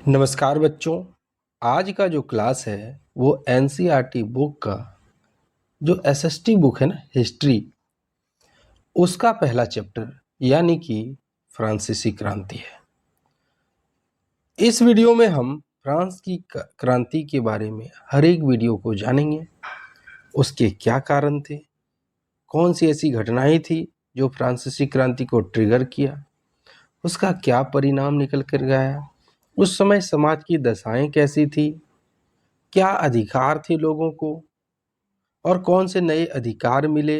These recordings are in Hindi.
नमस्कार बच्चों। आज का जो क्लास है वो एनसीईआरटी बुक का जो एसएसटी बुक है ना, हिस्ट्री, उसका पहला चैप्टर यानी कि फ्रांसीसी क्रांति है। इस वीडियो में हम फ्रांस की क्रांति के बारे में हर एक वीडियो को जानेंगे। उसके क्या कारण थे, कौन सी ऐसी घटनाएं थी जो फ्रांसीसी क्रांति को ट्रिगर किया, उसका क्या परिणाम निकल कर गया, उस समय समाज की दशाएं कैसी थी, क्या अधिकार थे लोगों को और कौन से नए अधिकार मिले।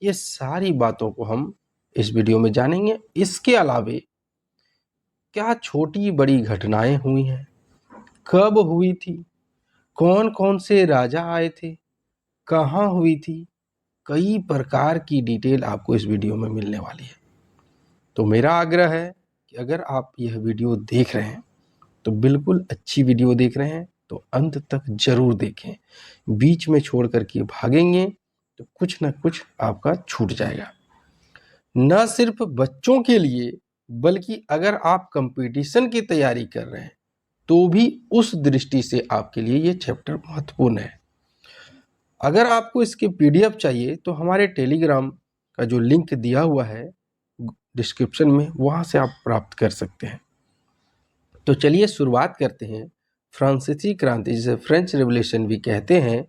ये सारी बातों को हम इस वीडियो में जानेंगे। इसके अलावे क्या छोटी बड़ी घटनाएं हुई हैं, कब हुई थी, कौन कौन से राजा आए थे, कहाँ हुई थी, कई प्रकार की डिटेल आपको इस वीडियो में मिलने वाली है। तो मेरा आग्रह है कि अगर आप यह वीडियो देख रहे हैं तो बिल्कुल अच्छी वीडियो देख रहे हैं तो अंत तक जरूर देखें। बीच में छोड़ करके भागेंगे तो कुछ ना कुछ आपका छूट जाएगा। न सिर्फ बच्चों के लिए बल्कि अगर आप कंपटीशन की तैयारी कर रहे हैं तो भी उस दृष्टि से आपके लिए ये चैप्टर महत्वपूर्ण है। अगर आपको इसके पीडीएफ चाहिए तो हमारे टेलीग्राम का जो लिंक दिया हुआ है डिस्क्रिप्शन में, वहां से आप प्राप्त कर सकते हैं। तो चलिए शुरुआत करते हैं। फ्रांसीसी क्रांति, जिसे फ्रेंच रेवोल्यूशन भी कहते हैं,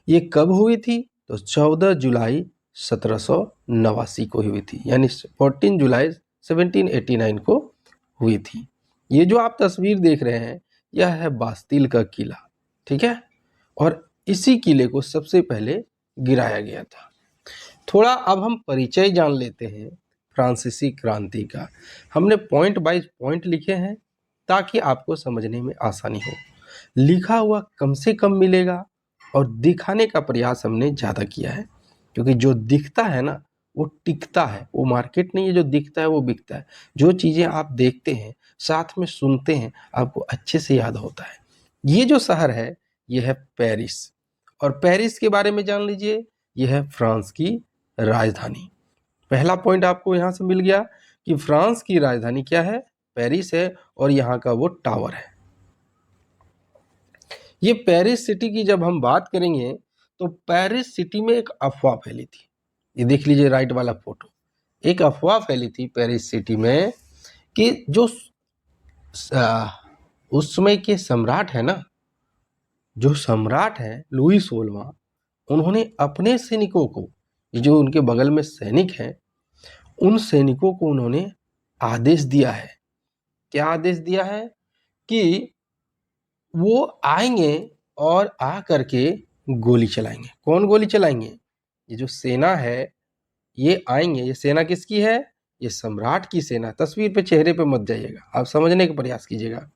ये कब हुई थी? तो 14 जुलाई 1789 को हुई थी, यानी 14 जुलाई 1789 को हुई थी। ये जो आप तस्वीर देख रहे हैं यह है बास्तिल का किला, ठीक है। और इसी किले को सबसे पहले गिराया गया था। थोड़ा अब हम परिचय जान लेते हैं फ्रांसीसी क्रांति का। हमने पॉइंट बाय पॉइंट लिखे हैं ताकि आपको समझने में आसानी हो। लिखा हुआ कम से कम मिलेगा और दिखाने का प्रयास हमने ज़्यादा किया है, क्योंकि जो दिखता है ना वो टिकता है। वो मार्केट नहीं है, जो दिखता है वो बिकता है। जो चीज़ें आप देखते हैं साथ में सुनते हैं आपको अच्छे से याद होता है। ये जो शहर है ये है पेरिस, और पेरिस के बारे में जान लीजिए, यह है फ्रांस की राजधानी। पहला पॉइंट आपको यहाँ से मिल गया कि फ्रांस की राजधानी क्या है, पेरिस है, और यहाँ का वो टावर है। ये पेरिस सिटी की जब हम बात करेंगे तो पेरिस सिटी में एक अफवाह फैली थी। ये देख लीजिए राइट वाला फोटो। एक अफवाह फैली थी पेरिस सिटी में कि जो उस समय के सम्राट है ना, जो सम्राट है लुई 16वां, उन्होंने अपने सैनिकों को, ये जो उनके बगल में सैनिक हैं, उन सैनिकों को उन्होंने आदेश दिया है। क्या आदेश दिया है? कि वो आएंगे और आ करके गोली चलाएंगे। कौन गोली चलाएंगे? ये जो सेना है ये आएंगे। ये सेना किसकी है? ये सम्राट की सेना। तस्वीर पे चेहरे पे मत जाइएगा, आप समझने का प्रयास कीजिएगा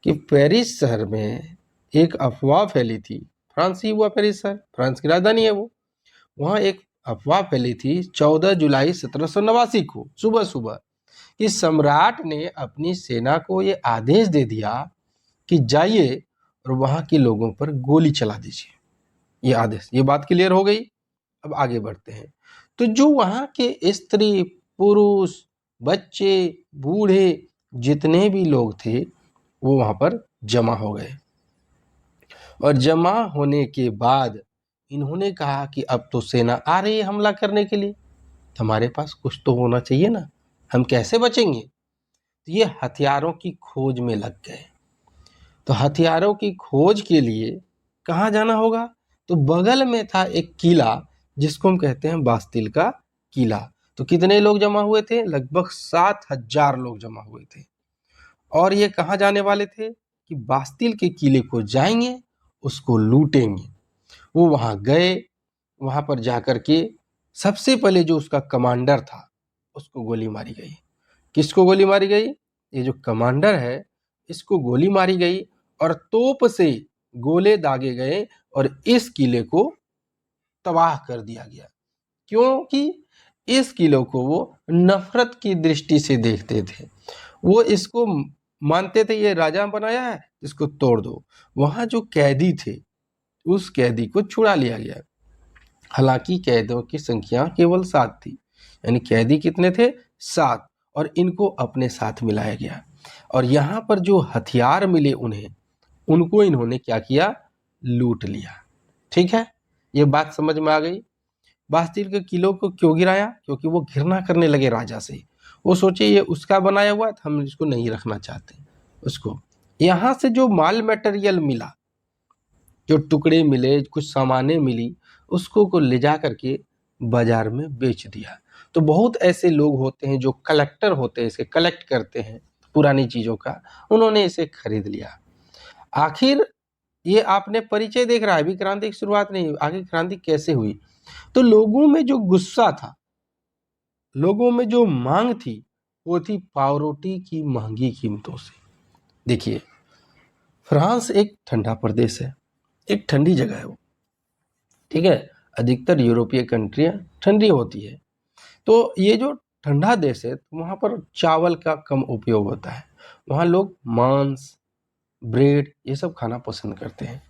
कि पेरिस शहर में एक अफवाह फैली थी। फ्रांस ही हुआ पेरिस शहर, फ्रांस की राजधानी है वो। वहाँ एक अफवाह फैली थी 14 जुलाई 1789 को सुबह सुबह कि सम्राट ने अपनी सेना को ये आदेश दे दिया कि जाइए और वहाँ के लोगों पर गोली चला दीजिए। ये आदेश, ये बात क्लियर हो गई। अब आगे बढ़ते हैं। तो जो वहाँ के स्त्री, पुरुष, बच्चे, बूढ़े, जितने भी लोग थे वो वहाँ पर जमा हो गए। और जमा होने के बाद इन्होंने कहा कि अब तो सेना आ रही है हमला करने के लिए, हमारे पास कुछ तो होना चाहिए ना, हम कैसे बचेंगे? तो ये हथियारों की खोज में लग गए। तो हथियारों की खोज के लिए कहाँ जाना होगा? तो बगल में था एक किला जिसको हम कहते हैं बास्तिल का किला। तो कितने लोग जमा हुए थे? लगभग 7,000 लोग जमा हुए थे। और ये कहाँ जाने वाले थे? कि बास्तिल के किले को जाएंगे, उसको लूटेंगे। वो वहाँ गए, वहाँ पर जाकर के सबसे पहले जो उसका कमांडर था उसको गोली मारी गई। किसको गोली मारी गई? ये जो कमांडर है इसको गोली मारी गई और तोप से गोले दागे गए और इस किले को तबाह कर दिया गया। क्योंकि इस किले को वो नफरत की दृष्टि से देखते थे। वो इसको मानते थे ये राजा बनाया है, इसको तोड़ दो। वहां जो कैदी थे उस कैदी को छुड़ा लिया गया। हालांकि कैदियों की संख्या केवल 7 थी, यानी कैदी कितने थे? 7, और इनको अपने साथ मिलाया गया। और यहाँ पर जो हथियार मिले उन्हें, उनको इन्होंने क्या किया, लूट लिया। ठीक है, ये बात समझ में आ गई। बास्तिल के किलों को क्यों गिराया, क्योंकि वो घृणा करने लगे राजा से। वो सोचे ये उसका बनाया हुआ है, तो हम इसको नहीं रखना चाहते उसको। यहाँ से जो माल मटेरियल मिला, जो टुकड़े मिले, कुछ सामानें मिली, उसको को ले जा करके बाजार में बेच दिया। तो बहुत ऐसे लोग होते हैं जो कलेक्टर होते हैं, इसे कलेक्ट करते हैं पुरानी चीज़ों का, उन्होंने इसे खरीद लिया। आखिर ये आपने परिचय देख रहा है, अभी क्रांति की शुरुआत नहीं हुई, आगे क्रांति कैसे हुई। तो लोगों में जो गुस्सा था, लोगों में जो मांग थी, वो थी पावरोटी की महंगी कीमतों से। देखिए, फ्रांस एक ठंडा प्रदेश है, एक ठंडी जगह है वो, ठीक है। अधिकतर यूरोपीय कंट्रियां ठंडी होती है, तो ये जो ठंडा देश है, तो वहाँ पर चावल का कम उपयोग होता है। वहाँ लोग मांस, ब्रेड, ये सब खाना पसंद करते हैं।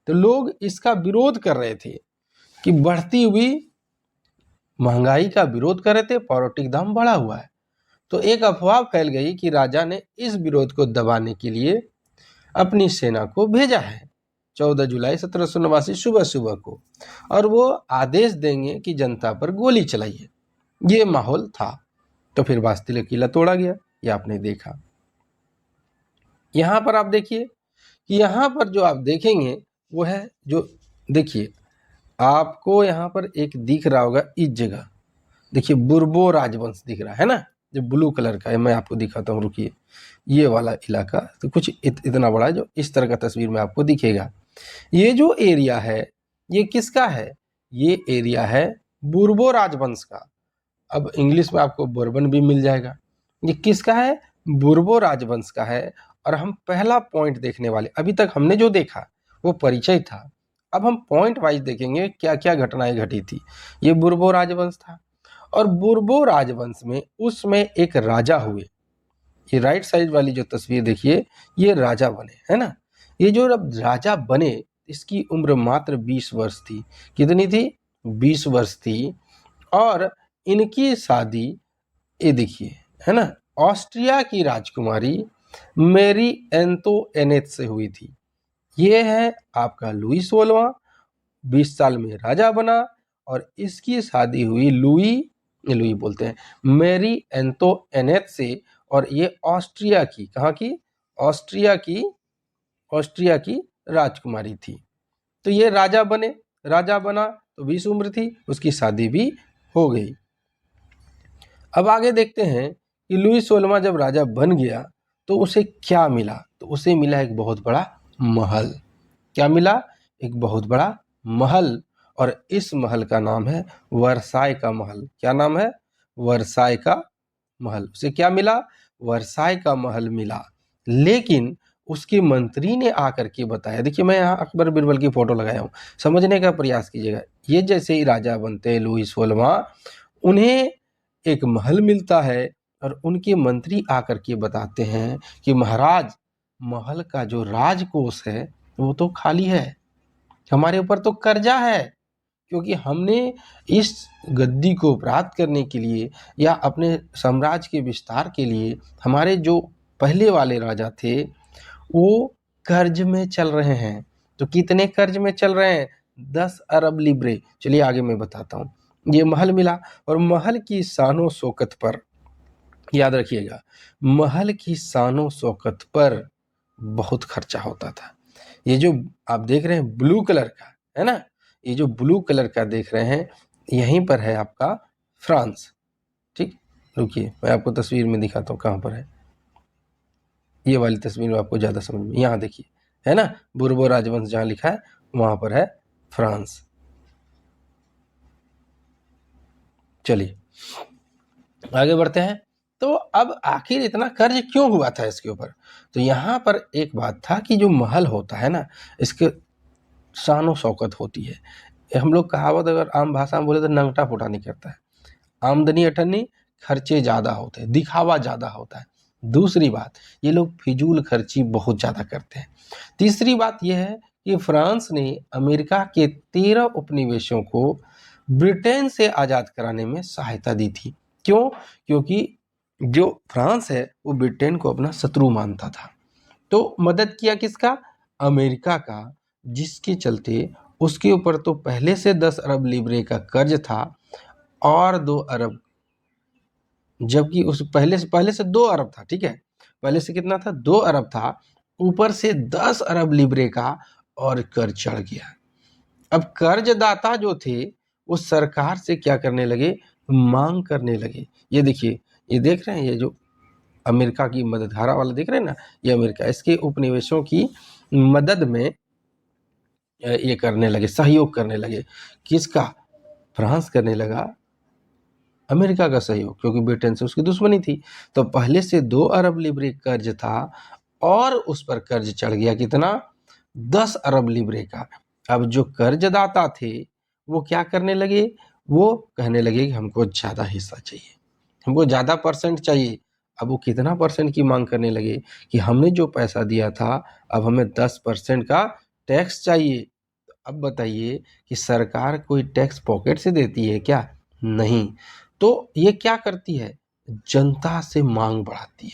तो लोग इसका विरोध कर रहे थे कि बढ़ती हुई महंगाई का विरोध कर रहे थे, पौरोटिक दाम बढ़ा हुआ है। तो एक अफवाह फैल गई कि राजा ने इस विरोध को दबाने के लिए अपनी सेना को भेजा है 14 जुलाई 1789 सुबह सुबह को, और वो आदेश देंगे कि जनता पर गोली चलाइए। ये माहौल था। तो फिर बास्तिल का किला तोड़ा गया, ये आपने देखा। यहाँ पर आप देखिए कि यहाँ पर जो आप देखेंगे वो है, जो देखिए आपको यहाँ पर एक दिख रहा होगा इस जगह, देखिए बुर्बो राजवंश दिख रहा है ना, जो ब्लू कलर का है। मैं आपको दिखाता हूँ, रुकिए। ये वाला इलाका तो कुछ इतना बड़ा है, जो इस तरह का तस्वीर में आपको दिखेगा। ये जो एरिया है, ये किसका है, ये एरिया है बुर्बो राजवंश का। अब इंग्लिश में आपको बोर्बन भी मिल जाएगा। ये किसका है, बुर्बो राजवंश का है। और हम पहला पॉइंट देखने वाले, अभी तक हमने जो देखा वो परिचय था, अब हम पॉइंट वाइज देखेंगे क्या क्या घटनाएं घटी थी। ये बुर्बो राजवंश था, और बुर्बो राजवंश में उसमें एक राजा हुए। ये राइट साइड वाली जो तस्वीर देखिए, ये राजा बने, है ना। ये जो अब राजा बने, इसकी उम्र मात्र 20 वर्ष थी। कितनी थी, 20 वर्ष थी। और इनकी शादी, ये देखिए, है ना, ऑस्ट्रिया की राजकुमारी मेरी एंतोइनेट से हुई थी। ये है आपका लुई 16वां, 20 साल में राजा बना, और इसकी शादी हुई लुई बोलते हैं, मेरी एंतोइनेट से। और ये ऑस्ट्रिया की, कहाँ की, ऑस्ट्रिया की राजकुमारी थी। तो ये राजा बना तो 20 उम्र थी, उसकी शादी भी हो गई। अब आगे देखते हैं कि लुई 16वां जब राजा बन गया तो उसे क्या मिला, तो उसे मिला एक बहुत बड़ा महल। क्या मिला, एक बहुत बड़ा महल। और इस महल का नाम है वर्साय का महल। क्या नाम है, वर्साय का महल। उसे क्या मिला, वर्साय का महल मिला। लेकिन उसके मंत्री ने आकर के बताया, देखिए मैं यहाँ अकबर बिरबल की फोटो लगाया हूँ, समझने का प्रयास कीजिएगा। ये जैसे ही राजा बनते हैं लुई 16वां, उन्हें एक महल मिलता है, और उनके मंत्री आकर के बताते हैं कि महाराज, महल का जो राजकोष है वो तो खाली है, हमारे ऊपर तो कर्जा है, क्योंकि हमने इस गद्दी को प्राप्त करने के लिए या अपने साम्राज्य के विस्तार के लिए, हमारे जो पहले वाले राजा थे वो कर्ज में चल रहे हैं। तो कितने कर्ज में चल रहे हैं, 10 अरब लिब्रे। चलिए आगे मैं बताता हूँ। ये महल मिला, और महल की शानो शौकत पर, याद रखिएगा, महल की शानो शौकत पर बहुत खर्चा होता था। ये जो आप देख रहे हैं ब्लू कलर का, है ना, ये जो ब्लू कलर का देख रहे हैं, यहीं पर है आपका फ्रांस। ठीक, रुकिए मैं आपको तस्वीर में दिखाता हूँ कहाँ पर है। ये वाली तस्वीर में आपको ज़्यादा समझ में, यहाँ देखिए, है ना, बुर्बो राजवंश जहाँ लिखा है वहाँ पर है फ्रांस। चलिए आगे बढ़ते हैं। तो अब आखिर इतना कर्ज क्यों हुआ था इसके ऊपर, तो यहाँ पर एक बात था कि जो महल होता है ना, इसके शानो शौकत होती है। हम लोग कहावत अगर आम भाषा में बोले तो नंगटा फुटा नहीं करता है। आमदनी अठन्नी, खर्चे ज़्यादा होते हैं, दिखावा ज़्यादा होता है। दूसरी बात, ये लोग फिजूल खर्ची बहुत ज़्यादा करते हैं। तीसरी बात यह है कि फ्रांस ने अमेरिका के 13 उपनिवेशों को ब्रिटेन से आज़ाद कराने में सहायता दी थी। क्यों, क्योंकि जो फ्रांस है वो ब्रिटेन को अपना शत्रु मानता था। तो मदद किया किसका? अमेरिका का, जिसके चलते उसके ऊपर तो पहले से 10 अरब लिब्रे का कर्ज था और 2 अरब, जबकि उस पहले से 2 अरब था, ठीक है, पहले से कितना था? 2 अरब था, ऊपर से 10 अरब लिब्रे का और कर्ज चढ़ गया। अब कर्जदाता जो थे वो सरकार से क्या करने लगे? मांग करने लगे। ये देखिए, ये देख रहे हैं, ये जो अमेरिका की मदद, हरा वाला देख रहे हैं ना, ये अमेरिका, इसके उपनिवेशों की मदद में ये करने लगे, सहयोग करने लगे। किसका? फ्रांस करने लगा अमेरिका का सहयोग, क्योंकि ब्रिटेन से उसकी दुश्मनी थी। तो पहले से 2 अरब लिब्रे कर्ज था और उस पर कर्ज चढ़ गया कितना? 10 अरब लिब्रे का। अब जो कर्जदाता थे वो क्या करने लगे? वो कहने लगे कि हमको ज़्यादा हिस्सा चाहिए, हमको ज़्यादा परसेंट चाहिए। अब वो कितना परसेंट की मांग करने लगे कि हमने जो पैसा दिया था अब हमें 10% का टैक्स चाहिए। अब बताइए कि सरकार कोई टैक्स पॉकेट से देती है क्या? नहीं। तो ये क्या करती है? जनता से मांग बढ़ाती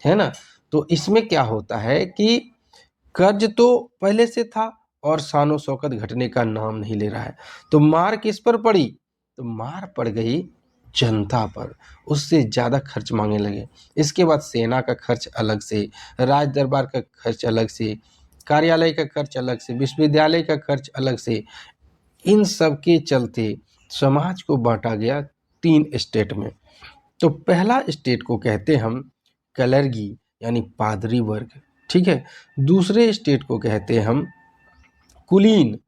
है ना? तो इसमें क्या होता है कि कर्ज तो पहले से था और शान शौकत घटने का नाम नहीं ले रहा है। तो मार किस पर पड़ी? तो मार पड़ गई जनता पर, उससे ज़्यादा खर्च मांगने लगे। इसके बाद सेना का खर्च अलग से, राज दरबार का खर्च अलग से, कार्यालय का खर्च अलग से, विश्वविद्यालय का खर्च अलग से। इन सब के चलते समाज को बांटा गया 3 स्टेट में। तो पहला स्टेट को कहते हम कलरगी, यानी पादरी वर्ग, ठीक है। दूसरे स्टेट को कहते हम कुलीन,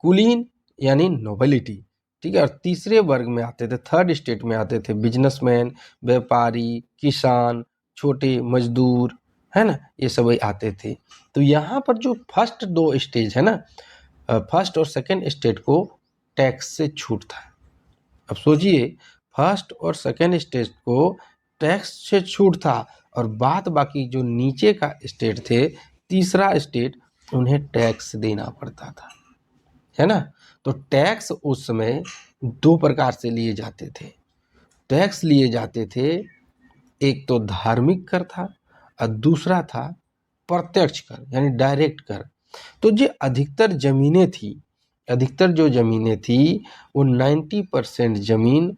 कुलीन यानी नोबिलिटी, ठीक है। और तीसरे वर्ग में आते थे, थर्ड स्टेट में आते थे बिजनेसमैन, व्यापारी, किसान, छोटे मजदूर, है ना, ये सब आते थे। तो यहाँ पर जो फर्स्ट 2 स्टेज है ना, फर्स्ट और सेकंड स्टेट को टैक्स से छूट था। अब सोचिए, फर्स्ट और सेकंड स्टेट को टैक्स से छूट था और बाद बाकी जो नीचे का स्टेट थे, तीसरा स्टेट, उन्हें टैक्स देना पड़ता था, है ना। तो टैक्स उस समय 2 प्रकार से लिए जाते थे। टैक्स लिए जाते थे, एक तो धार्मिक कर था और दूसरा था प्रत्यक्ष कर, यानी डायरेक्ट कर। तो जो अधिकतर जो ज़मीनें थी वो 90% ज़मीन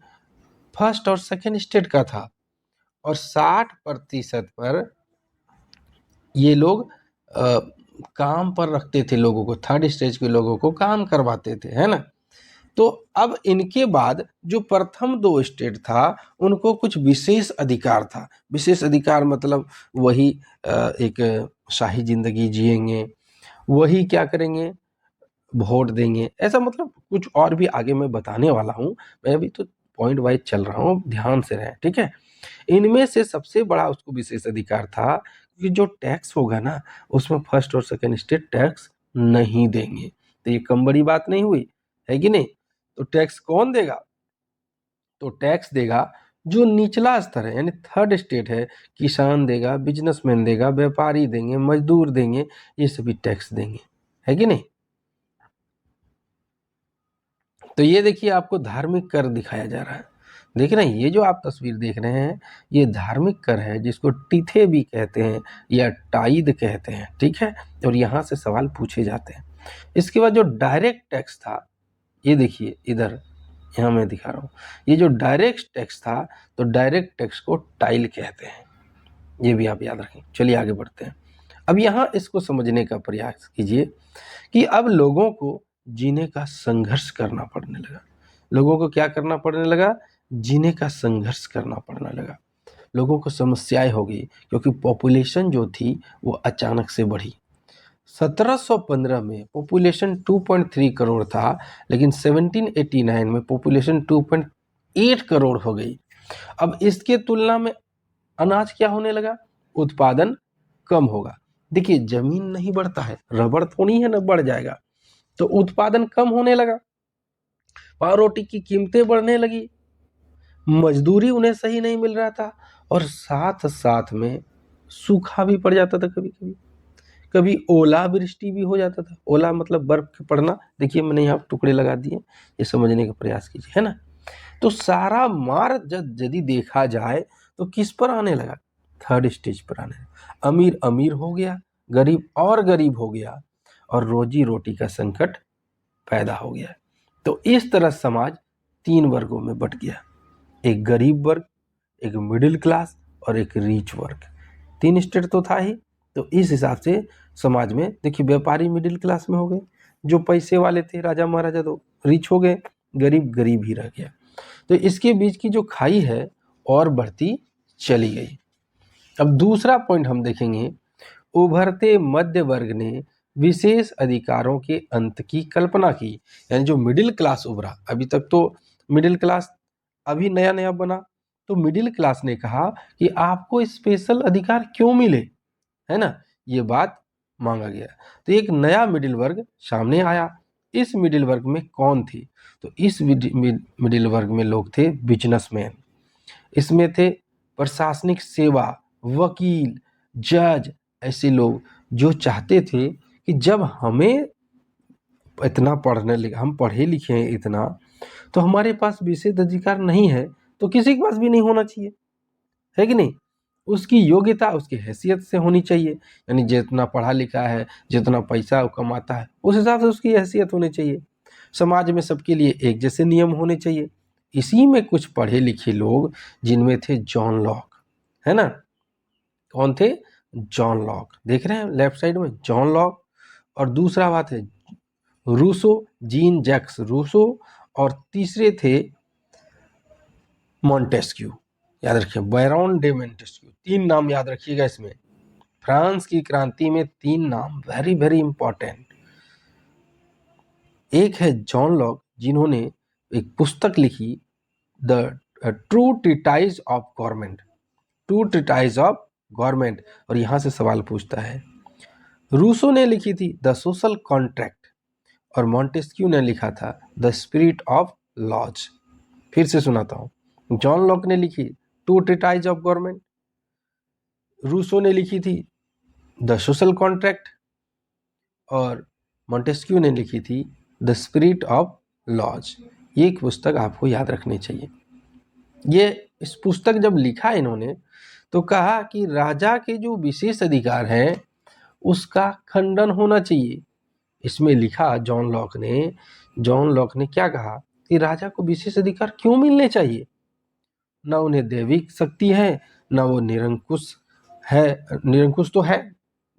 फर्स्ट और सेकंड स्टेट का था और 60% पर ये लोग काम पर रखते थे लोगों को, थर्ड स्टेज के लोगों को काम करवाते थे, है ना। तो अब इनके बाद जो प्रथम 2 स्टेट था उनको कुछ विशेष अधिकार था। विशेष अधिकार मतलब वही एक शाही जिंदगी जिएंगे, वही क्या करेंगे, वोट देंगे, ऐसा मतलब कुछ और भी आगे मैं बताने वाला हूँ। मैं अभी तो पॉइंट वाइज चल रहा हूँ, ध्यान से रहें, ठीक है। इनमें से सबसे बड़ा उसको विशेष अधिकार था कि जो टैक्स होगा ना उसमें फर्स्ट और सेकंड स्टेट टैक्स नहीं देंगे। तो ये कम बड़ी बात नहीं हुई, है कि नहीं। तो टैक्स कौन देगा? तो टैक्स देगा जो निचला स्तर है, यानी थर्ड स्टेट है। किसान देगा, बिजनेसमैन देगा, व्यापारी देंगे, मजदूर देंगे, ये सभी टैक्स देंगे, है कि नहीं। तो ये देखिए, आपको धार्मिक कर दिखाया जा रहा है। देख रहे हैं, ये जो आप तस्वीर देख रहे हैं ये धार्मिक कर है, जिसको टिथे भी कहते हैं या टाइद कहते हैं, ठीक है। और यहाँ से सवाल पूछे जाते हैं। इसके बाद जो डायरेक्ट टैक्स था, ये देखिए इधर, यहाँ मैं दिखा रहा हूँ, ये जो डायरेक्ट टैक्स था, तो डायरेक्ट टैक्स को टाइल कहते हैं, ये भी आप याद रखें। चलिए आगे बढ़ते हैं। अब यहाँ इसको समझने का प्रयास कीजिए कि अब लोगों को जीने का संघर्ष करना पड़ने लगा। लोगों को क्या करना पड़ने लगा? जीने का संघर्ष करना पड़ने लगा। लोगों को समस्याएं हो गई, क्योंकि पॉपुलेशन जो थी वो अचानक से बढ़ी। 1715 में पॉपुलेशन 2.3 करोड़ था, लेकिन 1789 में पॉपुलेशन 2.8 करोड़ हो गई। अब इसके तुलना में अनाज क्या होने लगा? उत्पादन कम होगा। देखिए, जमीन नहीं बढ़ता है, रबड़ थोड़ी है ना बढ़ जाएगा। तो उत्पादन कम होने लगा, पाव रोटी की कीमतें बढ़ने लगी, मजदूरी उन्हें सही नहीं मिल रहा था और साथ साथ में सूखा भी पड़ जाता था। कभी कभी कभी ओलावृष्टि भी हो जाता था। ओला मतलब बर्फ पड़ना। देखिए, मैंने यहाँ टुकड़े लगा दिए, ये समझने का प्रयास कीजिए, है ना। तो सारा मार यदि देखा जाए तो किस पर आने लगा? थर्ड स्टेज पर आने लगा। अमीर अमीर हो गया, गरीब और गरीब हो गया, और रोजी रोटी का संकट पैदा हो गया। तो इस तरह समाज 3 वर्गों में बट गया, एक गरीब वर्ग, एक मिडिल क्लास और एक रिच वर्ग। 3 स्टेट तो था ही। तो इस हिसाब से समाज में देखिए, व्यापारी मिडिल क्लास में हो गए, जो पैसे वाले थे राजा महाराजा तो रिच हो गए, गरीब गरीब ही रह गया। तो इसके बीच की जो खाई है और बढ़ती चली गई। अब दूसरा पॉइंट हम देखेंगे, उभरते मध्य वर्ग ने विशेष अधिकारों के अंत की कल्पना की। यानी जो मिडिल क्लास उभरा, अभी तक तो मिडिल क्लास अभी नया नया बना, तो मिडिल क्लास ने कहा कि आपको स्पेशल अधिकार क्यों मिले, है ना, ये बात मांगा गया। तो एक नया मिडिल वर्ग सामने आया। इस मिडिल वर्ग में कौन थे? तो इस मिडिल वर्ग में लोग थे बिजनेसमैन, इसमें थे प्रशासनिक सेवा, वकील, जज, ऐसे लोग जो चाहते थे कि जब हमें इतना हम पढ़े लिखे हैं इतना, तो हमारे पास विशेष अधिकार नहीं है तो किसी के पास भी नहीं होना चाहिए, है कि नहीं? उसकी योग्यता उसकी हैसियत से होनी चाहिए। यानी जितना पढ़ा लिखा है, जितना पैसा वो कमाता है, उस हिसाब से उसकी हैसियत होनी चाहिए। समाज में सबके लिए एक जैसे नियम होने चाहिए। इसी में कुछ पढ़े लिखे लोग, जिनमें थे जॉन लॉक, है ना। कौन थे? जॉन लॉक, देख रहे हैं लेफ्ट साइड में, जॉन लॉक। और दूसरा बात है रूसो, जीन जैक्स रूसो, और तीसरे थे मॉन्टेस्क्यू। याद रखिए, बैरॉन डे मॉन्टेस्क्यू। 3 नाम याद रखिएगा इसमें। फ्रांस की क्रांति में 3 नाम वेरी वेरी इंपॉर्टेंट। एक है जॉन लॉक, जिन्होंने एक पुस्तक लिखी, the true treatise of government, true treatise of government. और यहां से सवाल पूछता है, रूसो ने लिखी थी द सोशल कॉन्ट्रैक्ट, और मॉन्टेस्क्यू ने लिखा था द स्पिरिट ऑफ लॉज। फिर से सुनाता हूं, जॉन लॉक ने लिखी two treatise of government, Rousseau ने लिखी थी द सोशल कॉन्ट्रैक्ट, और मॉन्टेस्क्यू ने लिखी थी द स्पिरिट ऑफ लॉज। ये एक पुस्तक आपको याद रखनी चाहिए। ये इस पुस्तक जब लिखा इन्होंने, तो कहा कि राजा के जो विशेष अधिकार हैं उसका खंडन होना चाहिए। इसमें लिखा जॉन लॉक ने क्या कहा कि राजा को विशेष अधिकार क्यों मिलने चाहिए? ना उन्हें दैविक शक्ति है, ना वो निरंकुश है। निरंकुश तो है,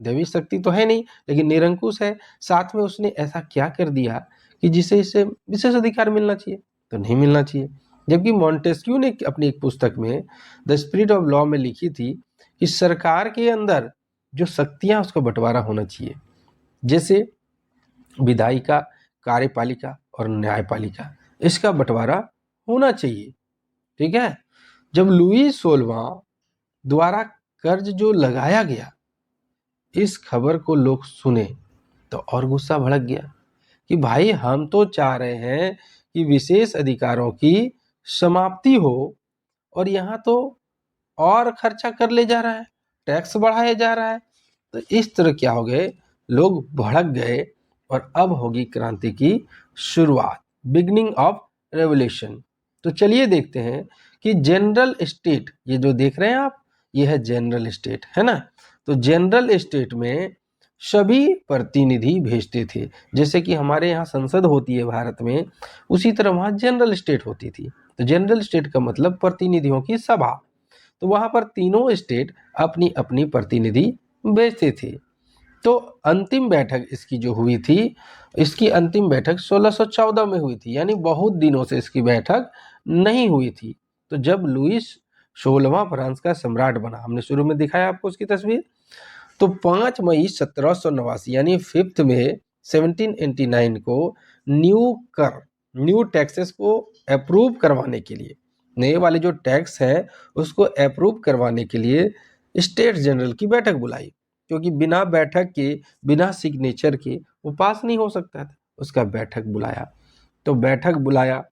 दैविक शक्ति तो है नहीं, लेकिन निरंकुश है। साथ में उसने ऐसा क्या कर दिया कि जिसे इसे विशेष अधिकार मिलना चाहिए? तो नहीं मिलना चाहिए। जबकि मॉन्टेस्क्यू ने अपनी एक पुस्तक में द स्पिरिट ऑफ लॉ में लिखी थी कि सरकार के अंदर जो शक्तियां, उसका बंटवारा होना चाहिए, जैसे विधायिका, कार्यपालिका और न्यायपालिका, इसका बंटवारा होना चाहिए। ठीक है। जब लुई 16वां द्वारा कर्ज जो लगाया गया, इस खबर को लोग सुने तो और गुस्सा भड़क गया कि भाई, हम तो चाह रहे हैं कि विशेष अधिकारों की समाप्ति हो, और यहाँ तो और खर्चा कर ले जा रहा है, टैक्स बढ़ाया जा रहा है। तो इस तरह क्या हो गए, लोग भड़क गए, और अब होगी क्रांति की शुरुआत, बिगनिंग ऑफ रेवोल्यूशन। तो चलिए देखते हैं कि जनरल स्टेट, ये जो देख रहे हैं आप, ये है जनरल स्टेट, है ना। तो जनरल स्टेट में सभी प्रतिनिधि भेजते थे, जैसे कि हमारे यहाँ संसद होती है भारत में, उसी तरह वहाँ जनरल स्टेट होती थी। तो जनरल स्टेट का मतलब प्रतिनिधियों की सभा। तो वहां पर तीनों स्टेट अपनी अपनी प्रतिनिधि भेजते थे। तो अंतिम बैठक इसकी जो हुई थी, इसकी अंतिम बैठक 1614 में हुई थी, यानी बहुत दिनों से इसकी बैठक नहीं हुई थी। तो जब लुईस 16वां फ्रांस का सम्राट बना, हमने शुरू में दिखाया आपको उसकी तस्वीर, तो 5 मई 1789 यानी 5 में 1789 को न्यू टैक्सेस को अप्रूव करवाने के लिए, नए वाले जो टैक्स है उसको अप्रूव करवाने के लिए स्टेट जनरल की बैठक बुलाई, क्योंकि बिना बैठक के, बिना सिग्नेचर के वो पास नहीं हो सकता था। उसका बैठक बुलाया। तो बैठक बुलाया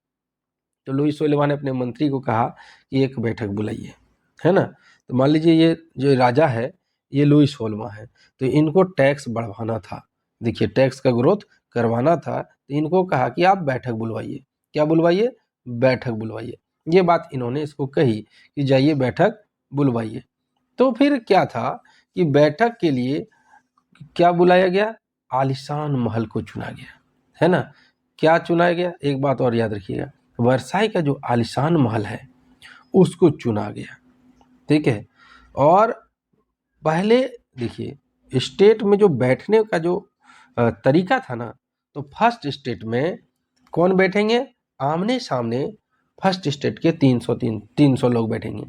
तो लुई 16वां ने अपने मंत्री को कहा कि एक बैठक बुलाइए, है ना। तो मान लीजिए ये जो राजा है, ये लुई 16वां है, तो इनको टैक्स बढ़वाना था, देखिए टैक्स का ग्रोथ करवाना था। तो इनको कहा कि आप बैठक बुलवाइए। क्या बुलवाइए? बैठक बुलवाइए। ये बात इन्होंने इसको कही कि जाइए बैठक बुलवाइए। तो फिर क्या था कि बैठक के लिए क्या बुलाया गया, आलीशान महल को चुना गया, है ना। क्या चुना गया, एक बात और याद रखिएगा, वर्साई का जो आलीशान महल है उसको चुना गया, ठीक है। और पहले देखिए स्टेट में जो बैठने का जो तरीका था ना, तो फर्स्ट स्टेट में कौन बैठेंगे, आमने सामने फर्स्ट स्टेट के 300 लोग बैठेंगे,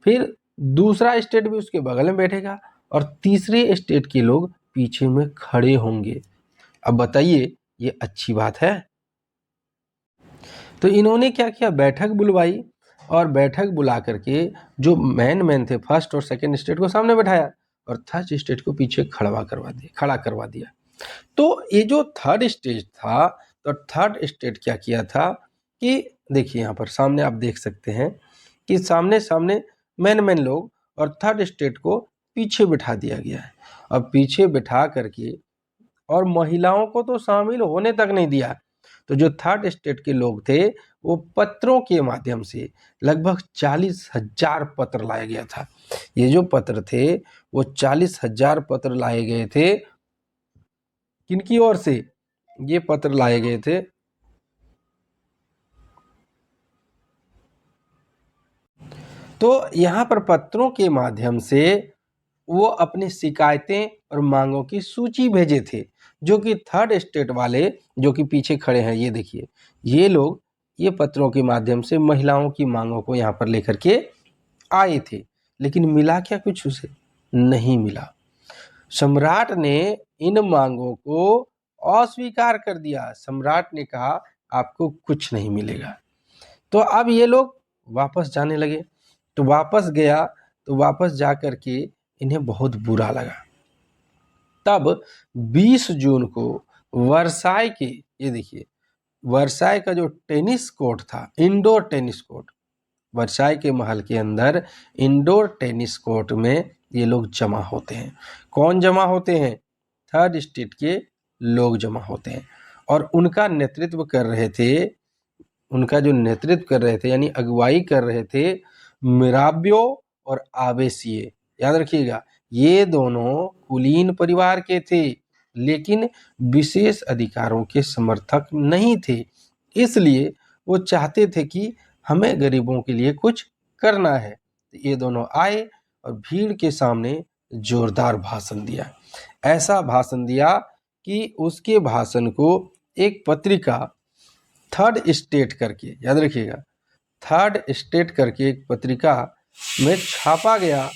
फिर दूसरा स्टेट भी उसके बगल में बैठेगा और तीसरे स्टेट के लोग पीछे में खड़े होंगे। अब बताइए ये अच्छी बात है। तो इन्होंने क्या किया, बैठक बुलवाई और बैठक बुला करके जो मैन थे फर्स्ट और सेकंड स्टेट को सामने बैठाया और थर्ड स्टेट को पीछे खड़ा करवा दिया। तो ये जो थर्ड स्टेट था, तो थर्ड स्टेट क्या किया था कि देखिए यहाँ पर सामने आप देख सकते हैं कि सामने सामने मैन लोग और थर्ड स्टेट को पीछे बिठा दिया गया है। अब पीछे बिठा करके और महिलाओं को तो शामिल होने तक नहीं दिया। तो जो थर्ड स्टेट के लोग थे वो पत्रों के माध्यम से लगभग 40,000 पत्र लाया गया था। ये जो पत्र थे वो 40,000 पत्र लाए गए थे। किनकी ओर से ये पत्र लाए गए थे, तो यहाँ पर पत्रों के माध्यम से वो अपनी शिकायतें और मांगों की सूची भेजे थे, जो कि थर्ड स्टेट वाले जो कि पीछे खड़े हैं, ये देखिए ये लोग ये पत्रों के माध्यम से महिलाओं की मांगों को यहाँ पर लेकर के आए थे। लेकिन मिला क्या कुछ उसे, नहीं मिला। सम्राट ने इन मांगों को अस्वीकार कर दिया। सम्राट ने कहा आपको कुछ नहीं मिलेगा। तो अब ये लोग वापस जाने लगे। तो वापस गया, तो वापस जा कर के इन्हें बहुत बुरा लगा। तब 20 जून को वर्साई के, ये देखिए वर्साई का जो टेनिस कोर्ट था, इंडोर टेनिस कोर्ट, वर्साई के महल के अंदर इंडोर टेनिस कोर्ट में ये लोग जमा होते हैं। कौन जमा होते हैं, थर्ड स्टेट के लोग जमा होते हैं। और उनका नेतृत्व कर रहे थे, उनका जो नेतृत्व कर रहे थे यानी अगुवाई कर रहे थे मिराबियो और आबेसिए। याद रखिएगा ये दोनों कुलीन परिवार के थे लेकिन विशेष अधिकारों के समर्थक नहीं थे। इसलिए वो चाहते थे कि हमें गरीबों के लिए कुछ करना है। ये दोनों आए और भीड़ के सामने जोरदार भाषण दिया। ऐसा भाषण दिया कि उसके भाषण को एक पत्रिका थर्ड स्टेट करके, याद रखिएगा थर्ड स्टेट करके एक पत्रिका में छापा गया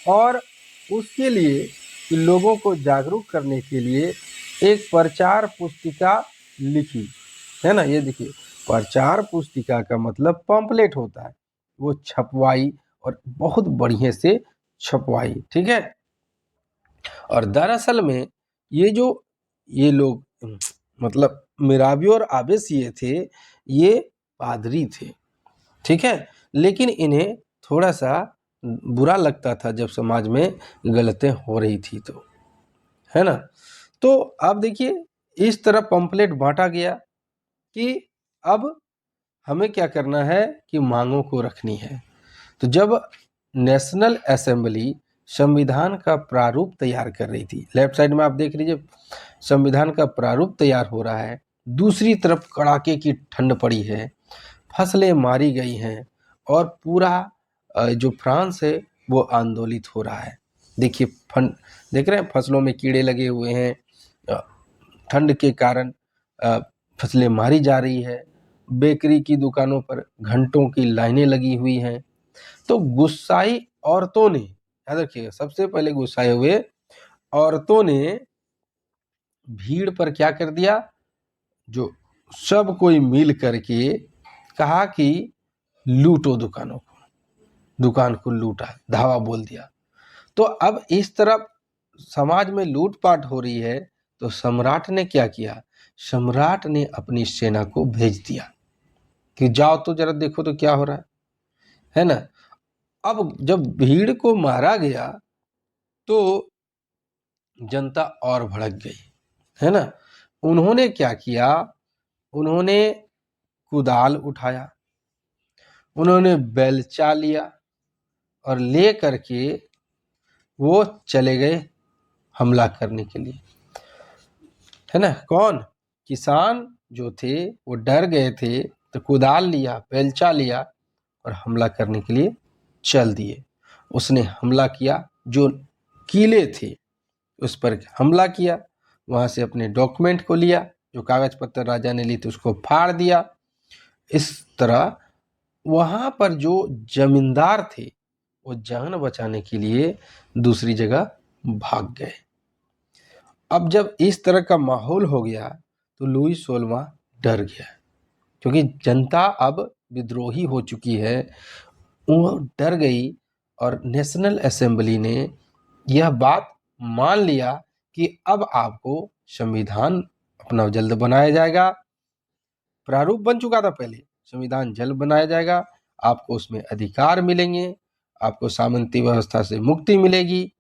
और उसके लिए लोगों को जागरूक करने के लिए एक प्रचार पुस्तिका लिखी, है ना। ये देखिए प्रचार पुस्तिका का मतलब पंपलेट होता है, वो छपवाई और बहुत बढ़िया से छपवाई, ठीक है। और दरअसल में ये लोग मतलब मिराबियो और आबेसिए थे, ये पादरी थे, ठीक है। लेकिन इन्हें थोड़ा सा बुरा लगता था जब समाज में गलतें हो रही थी, तो है ना। तो अब देखिए इस तरह पंपलेट बांटा गया कि अब हमें क्या करना है कि मांगों को रखनी है। तो जब नेशनल असेंबली संविधान का प्रारूप तैयार कर रही थी, लेफ्ट साइड में आप देख लीजिए संविधान का प्रारूप तैयार हो रहा है, दूसरी तरफ कड़ाके की ठंड पड़ी है, फसलें मारी गई हैं और पूरा जो फ्रांस है वो आंदोलित हो रहा है। देखिए देख रहे हैं फसलों में कीड़े लगे हुए हैं, ठंड के कारण फसलें मारी जा रही है, बेकरी की दुकानों पर घंटों की लाइनें लगी हुई हैं। तो गुस्साई औरतों ने, याद रखिएगा सबसे पहले गुस्साए हुए औरतों ने भीड़ पर क्या कर दिया, जो सब कोई मिल करके कहा कि लूटो दुकानों को, दुकान को लूटा, धावा बोल दिया। तो अब इस तरफ समाज में लूटपाट हो रही है, तो सम्राट ने क्या किया, सम्राट ने अपनी सेना को भेज दिया कि जाओ तो जरा देखो तो क्या हो रहा है ना। अब जब भीड़ को मारा गया तो जनता और भड़क गई, है ना। उन्होंने क्या किया, उन्होंने कुदाल उठाया, उन्होंने बेलचा लिया और ले करके वो चले गए हमला करने के लिए, है ना। कौन? किसान जो थे वो डर गए थे, तो कुदाल लिया, बेलचा लिया और हमला करने के लिए चल दिए। उसने हमला किया, जो किले थे उस पर हमला किया, वहां से अपने डॉक्यूमेंट को लिया, जो कागज पत्तर राजा ने ली थी उसको फाड़ दिया। इस तरह वहां पर जो जमींदार थे वो जान बचाने के लिए दूसरी जगह भाग गए। अब जब इस तरह का माहौल हो गया तो लुई 16वां डर गया, क्योंकि जनता अब विद्रोही हो चुकी है, वो डर गई। और नेशनल असेंबली ने यह बात मान लिया कि अब आपको संविधान अपना जल्द बनाया जाएगा। प्रारूप बन चुका था पहले, संविधान जल्द बनाया जाएगा, आपको उसमें अधिकार मिलेंगे, आपको सामंती व्यवस्था से मुक्ति मिलेगी,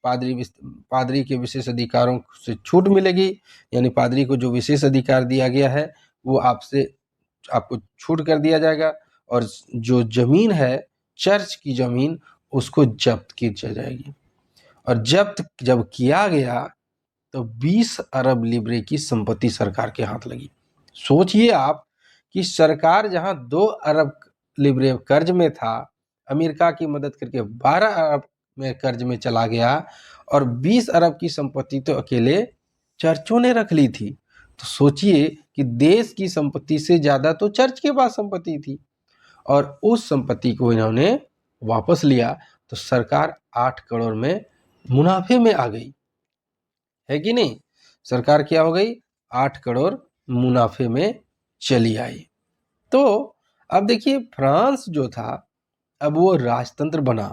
पादरी के विशेष अधिकारों से छूट मिलेगी, यानी पादरी को जो विशेष अधिकार दिया गया है वो आपको छूट कर दिया जाएगा, और जो जमीन है चर्च की जमीन उसको जब्त की जाएगी। और जब्त जब किया गया तो 20 अरब लिब्रे की संपत्ति सरकार के हाथ लगी। सोचिए आप कि सरकार जहां 2 अरब लिब्रे कर्ज में था, अमेरिका की मदद करके 12 अरब में कर्ज में चला गया, और 20 अरब की संपत्ति तो अकेले चर्चों ने रख ली थी। तो सोचिए कि देश की संपत्ति से ज्यादा तो चर्च के पास संपत्ति थी, और उस संपत्ति को इन्होंने वापस लिया, तो सरकार 8 करोड़ में मुनाफे में आ गई, है कि नहीं। सरकार क्या हो गई? 8 करोड़ मुनाफे में चली आई। तो अब देखिए फ्रांस जो था अब वो राजतंत्र बना,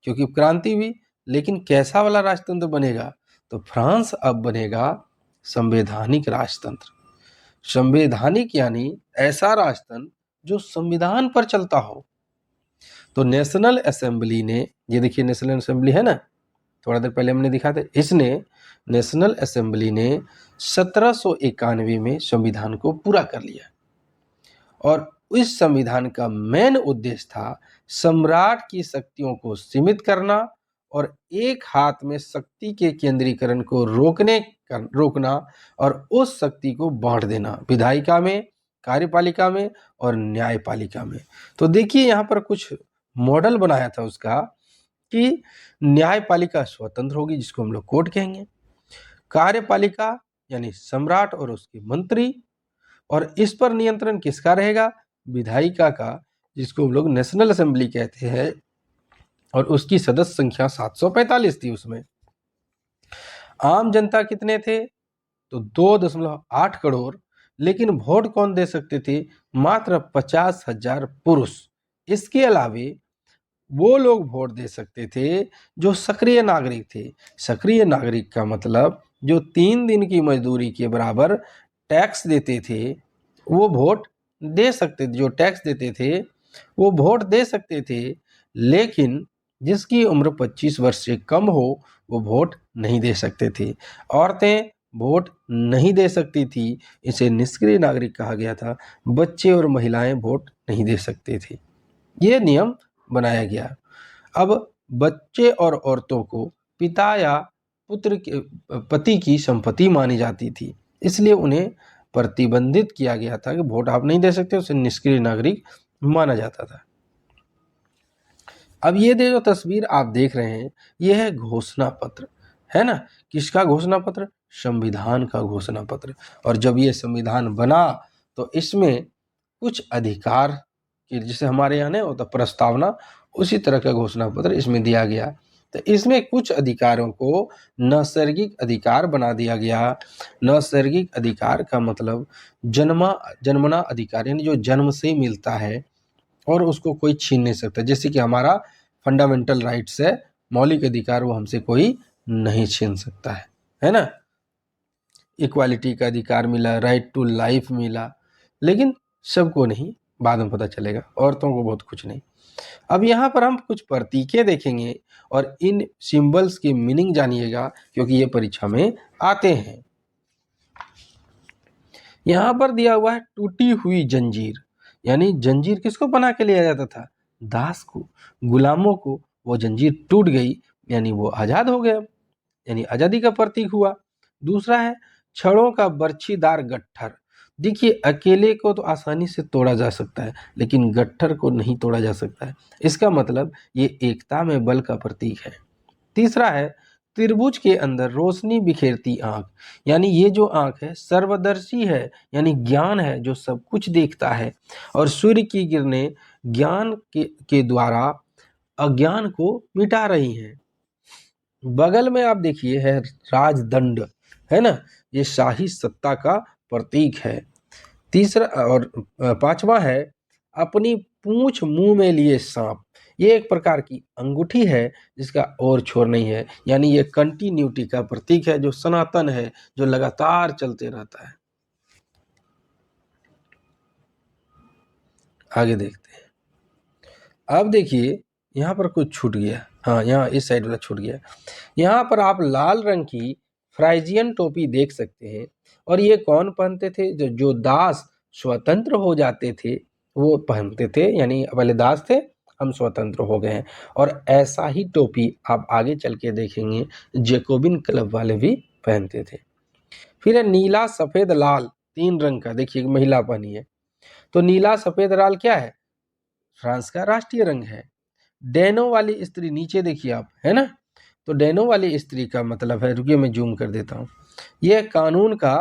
क्योंकि क्रांति हुई, लेकिन कैसा वाला राजतंत्र बनेगा? तो फ्रांस अब बनेगा संवैधानिक राजतंत्र। संवैधानिक यानी ऐसा राजतंत्र जो संविधान पर चलता हो। तो नेशनल असेंबली ने, ये देखिए नेशनल असेंबली है ना, थोड़ा देर पहले हमने दिखा था, इसने नेशनल असेंबली ने 1791 में संविधान को पूरा कर लिया, और इस संविधान का मेन उद्देश्य था सम्राट की शक्तियों को सीमित करना और एक हाथ में शक्ति के केंद्रीकरण को रोकना, और उस शक्ति को बांट देना विधायिका में, कार्यपालिका में और न्यायपालिका में। तो देखिए यहाँ पर कुछ मॉडल बनाया था उसका, कि न्यायपालिका स्वतंत्र होगी जिसको हम लोग कोर्ट कहेंगे, कार्यपालिका यानी सम्राट और उसके मंत्री, और इस पर नियंत्रण किसका रहेगा? विधायिका का, जिसको हम लोग नेशनल असेंबली कहते हैं, और उसकी सदस्य संख्या 745 थी। उसमें आम जनता कितने थे? तो 2.8 करोड़, लेकिन वोट कौन दे सकते थे? मात्र 50,000 पुरुष। इसके अलावे वो लोग वोट दे सकते थे जो सक्रिय नागरिक थे। सक्रिय नागरिक का मतलब जो 3 दिन की मजदूरी के बराबर टैक्स देते थे वो वोट दे सकते थे, जो टैक्स देते थे वो वोट दे सकते थे, लेकिन जिसकी उम्र 25 वर्ष से कम हो वो वोट नहीं दे सकते थे। औरतें वोट नहीं दे सकती थी, इसे निष्क्रिय नागरिक कहा गया था। बच्चे और महिलाएं वोट नहीं दे सकते थे। ये नियम बनाया गया। अब बच्चे और औरतों को पिता या पति की संपत्ति मानी जाती थी, इसलिए उन्हें प्रतिबंधित किया गया था कि वोट आप नहीं दे सकते, उसे निष्क्रिय नागरिक माना जाता था। अब ये जो तस्वीर आप देख रहे हैं ये है घोषणा पत्र, है ना। किसका घोषणा पत्र? संविधान का घोषणा पत्र। और जब ये संविधान बना तो इसमें कुछ अधिकार कि जैसे हमारे यहाँ नहीं होता प्रस्तावना, उसी तरह का घोषणा पत्र इसमें दिया गया। तो इसमें कुछ अधिकारों को नैसर्गिक अधिकार बना दिया गया। नैसर्गिक अधिकार का मतलब जन्मना अधिकार, यानी जो जन्म से मिलता है और उसको कोई छीन नहीं सकता। जैसे कि हमारा फंडामेंटल राइट्स है, मौलिक अधिकार, वो हमसे कोई नहीं छीन सकता है ना। इक्वालिटी का अधिकार मिला, राइट टू लाइफ मिला, लेकिन सबको नहीं, बाद में पता चलेगा, औरतों को बहुत कुछ नहीं। अब यहाँ पर हम कुछ प्रतीकें देखेंगे और इन सिंबल्स की मीनिंग जानिएगा, क्योंकि ये परीक्षा में आते हैं। यहाँ पर दिया हुआ है टूटी हुई जंजीर, यानी जंजीर किसको बना के लिया जाता था? दास को, गुलामों को वो जंजीर टूट गई, यानी वो आज़ाद हो गया, यानी आज़ादी का प्रतीक हुआ। दूसरा है छड़ों का बर्छीदार गट्ठर। देखिए, अकेले को तो आसानी से तोड़ा जा सकता है, लेकिन गट्ठर को नहीं तोड़ा जा सकता है। इसका मतलब ये एकता में बल का प्रतीक है। तीसरा है त्रिभुज के अंदर रोशनी बिखेरती आंख, यानी ये जो आंख है सर्वदर्शी है, यानी ज्ञान है जो सब कुछ देखता है, और सूर्य की किरणें ज्ञान के द्वारा अज्ञान को मिटा रही हैं। बगल में आप देखिए है राजदंड, है ना, ये शाही सत्ता का प्रतीक है। तीसरा और पांचवा है अपनी पूंछ मुंह में लिए सांप। ये एक प्रकार की अंगूठी है जिसका और छोर नहीं है, यानी ये कंटिन्यूटी का प्रतीक है, जो सनातन है, जो लगातार चलते रहता है। आगे देखते हैं। अब देखिए यहाँ पर कुछ छूट गया, हाँ यहाँ इस साइड वाला छूट गया। यहाँ पर आप लाल रंग की फ्राइजियन टोपी देख सकते हैं, और ये कौन पहनते थे? जो दास स्वतंत्र हो जाते थे वो पहनते थे, यानी पहले दास थे, हम स्वतंत्र हो गए हैं। और ऐसा ही टोपी आप आगे चल के देखेंगे जैकोबिन क्लब वाले भी पहनते थे। फिर है नीला सफेद लाल, 3 रंग का, देखिए महिला पहनी है। तो नीला सफेद लाल क्या है? फ्रांस का राष्ट्रीय रंग है। डेनो वाली स्त्री नीचे देखिए आप, है ना, तो डेनो वाली स्त्री का मतलब है, रुकिए मैं जूम कर देता हूँ, यह कानून का